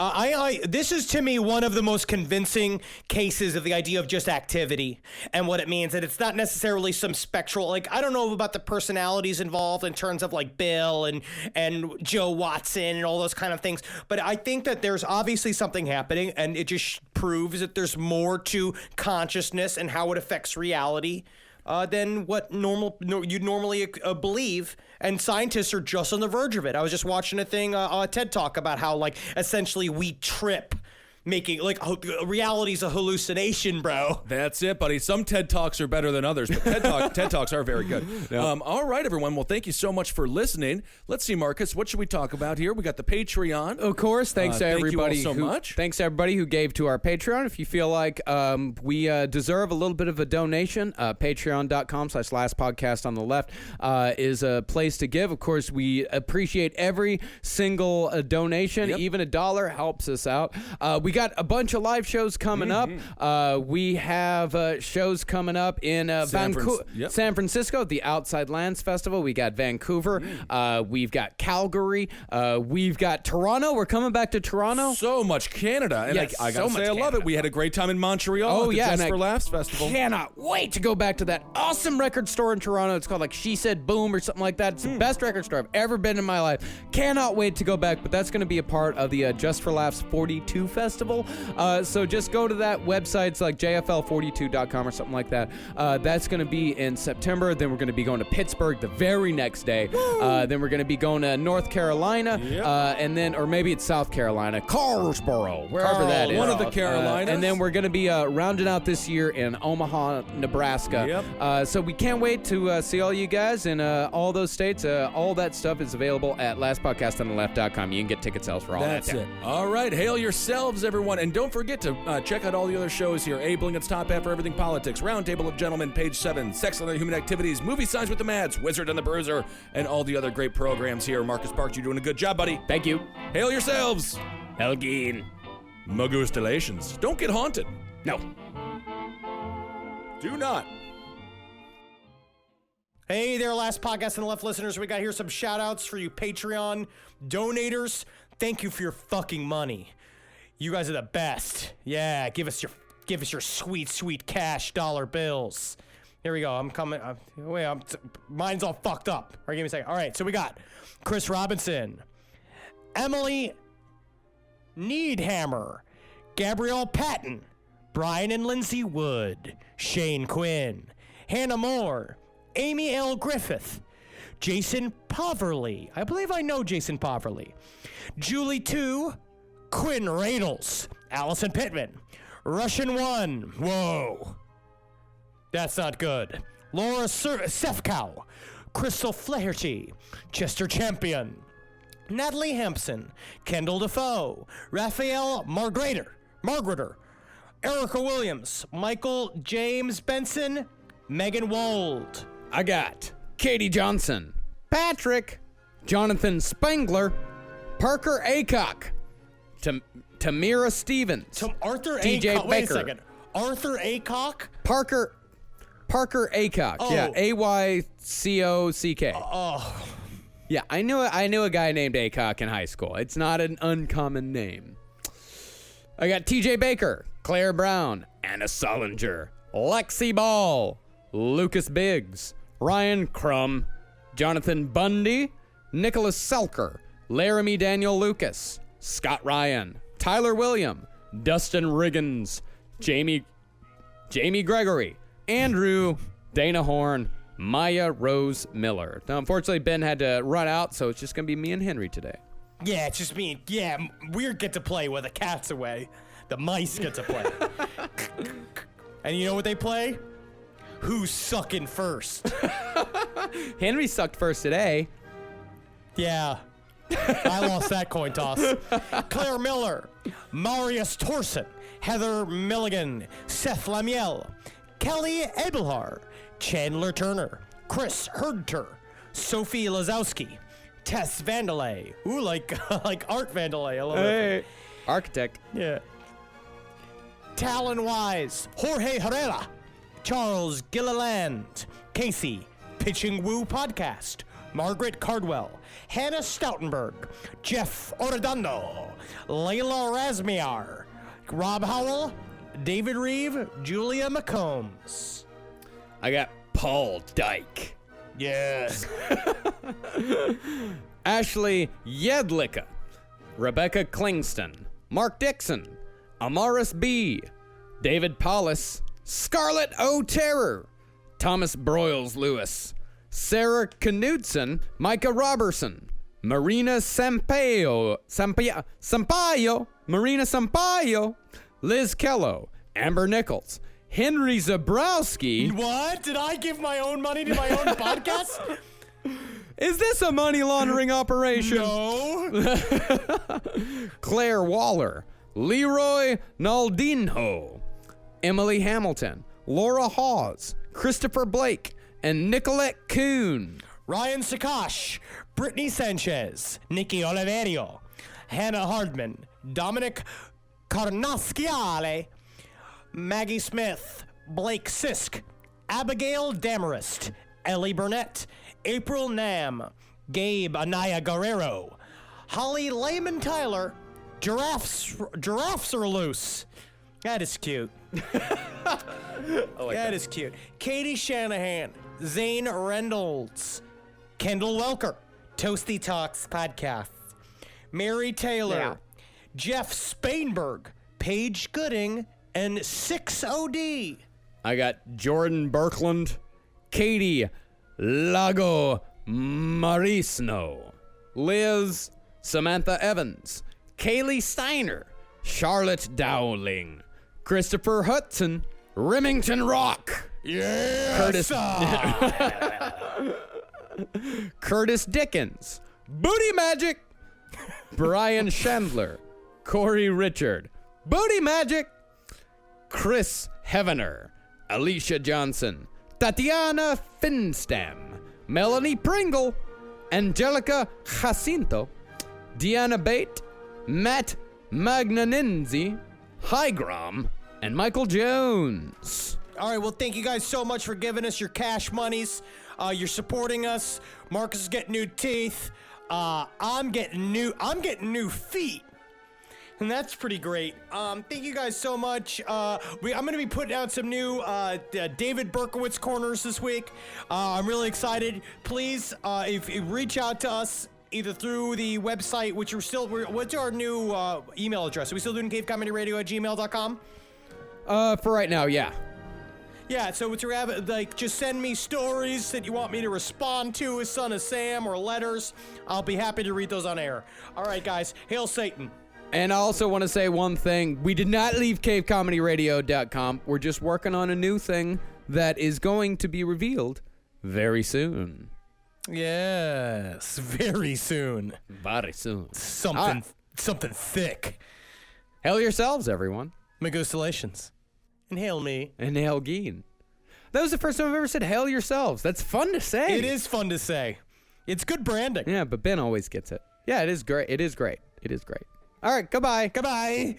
this is, to me, one of the most convincing cases of the idea of just activity and what it means. That it's not necessarily some spectral, I don't know about the personalities involved in terms of Bill and Joe Watson and all those kind of things. But I think that there's obviously something happening, and it just proves that there's more to consciousness and how it affects reality than what you'd normally believe, and scientists are just on the verge of it. I was just watching a thing, a TED Talk about how essentially we trip making like reality's a hallucination, bro. That's it, buddy. Some TED Talks are better than others, but TED Talks are very good. All right, everyone. Well, thank you so much for listening. Let's see, Marcus, what should we talk about here? We got the Patreon. Of course. Thanks to everybody. Thank you all so much. Thanks to everybody who gave to our Patreon. If you feel like we deserve a little bit of a donation, patreon.com/lastpodcast on the left is a place to give. Of course, we appreciate every single donation. Yep. Even $1 helps us out. We got a bunch of live shows coming up. We have shows coming up in San Francisco, the Outside Lands Festival. We got Vancouver. We've got Calgary. We've got Toronto. We're coming back to Toronto. So much Canada. And Yes, I gotta so say, much I love Canada. it. We had a great time in Montreal at the Just and for I Laughs Festival. Cannot wait to go back to that awesome record store in Toronto. It's called like She Said Boom or something like that. It's the best record store I've ever been in my life. Cannot wait to go back, but that's going to be a part of the Just for Laughs 42 Festival. So just go to that website. It's like jfl42.com or something like that. That's going to be in September. Then we're going to be going to Pittsburgh the very next day. Then we're going to be going to North Carolina, and then, or maybe it's South Carolina, Carlsboro, wherever that is. One of the Carolinas. And then we're going to be rounding out this year in Omaha, Nebraska. So we can't wait to see all you guys in all those states. All that stuff is available at lastpodcastontheleft.com. You can get ticket sales for all That's that. it. All right. Hail yourselves, everyone. And don't forget to check out all the other shows here. Abe Lincoln's Top Hat for Everything Politics, Roundtable of Gentlemen, Page 7, Sex and Other Human Activities, Movie Signs with the Mads, Wizard and the Bruiser, and all the other great programs here. Marcus Parks, you're doing a good job, buddy. Thank you. Hail yourselves. Helgeen. Magustalations. Don't get haunted. No. Do not. Hey there, Last Podcast on the Left listeners. We got here some shout outs for you Patreon donators. Thank you for your fucking money. You guys are the best. Yeah, give us your sweet, sweet cash dollar bills. Here we go. I'm coming. Mine's all fucked up. All right, give me a second. All right, so we got Chris Robinson, Emily Needhammer, Gabrielle Patton, Brian and Lindsay Wood, Shane Quinn, Hannah Moore, Amy L. Griffith, Jason Poverly. I believe I know Jason Poverly. Julie 2, Quinn Reynolds, Allison Pittman, Russian 1. Whoa. That's not good. Laura Sefcow, Crystal Flaherty, Chester Champion, Natalie Hempson, Kendall Defoe, Raphael Margreter, Erica Williams, Michael James Benson, Megan Wold. I got Katie Johnson, Patrick, Jonathan Spangler, Parker Acock, Tamira Stevens, Arthur TJ Acock. Wait a Baker. second. Arthur Acock? Parker Acock. Oh. Yeah, Aycock. Oh. Yeah, I knew a guy named Acock in high school. It's not an uncommon name. I got TJ Baker, Claire Brown, Anna Solinger, Lexi Ball, Lucas Biggs, Ryan Crum, Jonathan Bundy, Nicholas Selker, Laramie Daniel Lucas, Scott Ryan, Tyler William, Dustin Riggins, Jamie Gregory, Andrew, Dana Horn, Maya Rose Miller. Now, unfortunately, Ben had to run out, so it's just going to be me and Henry today. Yeah, it's just me. Yeah, we get to play while the cat's away. The mice get to play. And you know what they play? Who's sucking first? Henry sucked first today. Yeah. I lost that coin toss. Claire Miller, Marius Torsen, Heather Milligan, Seth Lamiel, Kelly Abelhar, Chandler Turner, Chris Herdter, Sophie Lazowski, Tess Vandalay. Ooh, like Art Vandalay. I love it. Architect. Yeah. Talon Wise, Jorge Herrera, Charles Gilliland, Casey, Pitching Woo Podcast, Margaret Cardwell, Hannah Stoutenberg, Jeff Oredondo, Layla Razmiar, Rob Howell, David Reeve, Julia McCombs. I got Paul Dyke. Yes. Ashley Yedlicka, Rebecca Klingston, Mark Dixon, Amaris B, David Paulus, Scarlett O'Terror, Thomas Broyles Lewis, Sarah Knudsen, Micah Robertson, Marina Sampaio, Marina Sampaio, Liz Kello, Amber Nichols, Henry Zabrowski. What? Did I give my own money to my own podcast? Is this a money laundering operation? No. Claire Waller, Leroy Naldinho, Emily Hamilton, Laura Hawes, Christopher Blake, and Nicolette Kuhn. Ryan Sakash, Brittany Sanchez, Nikki Oliverio, Hannah Hardman, Dominic Carnasciale, Maggie Smith, Blake Sisk, Abigail Damarist, Ellie Burnett, April Nam, Gabe Anaya Guerrero, Holly Lehman Tyler, Giraffes are loose. That is cute. That is cute. Katie Shanahan, Zane Reynolds, Kendall Welker, Toasty Talks Podcast, Mary Taylor, Jeff Spainberg, Paige Gooding, and 6OD. I got Jordan Birkland, Katie Lago Marisno, Liz, Samantha Evans, Kaylee Steiner, Charlotte Dowling, Christopher Hudson, Remington Rock, Yes! Curtis Dickens, Booty Magic, Brian Chandler, Corey Richard, Booty Magic, Chris Heavener, Alicia Johnson, Tatiana Finstam, Melanie Pringle, Angelica Jacinto, Deanna Bate, Matt Magnaninzi, Higram, and Michael Jones. All right, well, thank you guys so much for giving us your cash monies. You're supporting us. Marcus is getting new teeth. I'm getting new feet. And that's pretty great. Thank you guys so much. I'm going to be putting out some new David Berkowitz corners this week. I'm really excited. Please, if you reach out to us either through the website, which what's our new email address? Are we still doing cavecomedyradio@gmail.com? For right now, yeah. Yeah, so it's just send me stories that you want me to respond to as Son of Sam or letters. I'll be happy to read those on air. All right, guys. Hail Satan. And I also want to say one thing. We did not leave cavecomedyradio.com. We're just working on a new thing that is going to be revealed very soon. Yes, very soon. Very soon. Something thick. Hail yourselves, everyone. Megustalations. And hail me. And hail Geen. That was the first time I've ever said hail yourselves. That's fun to say. It is fun to say. It's good branding. Yeah, but Ben always gets it. Yeah, it is great. It is great. It is great. All right, goodbye. Goodbye.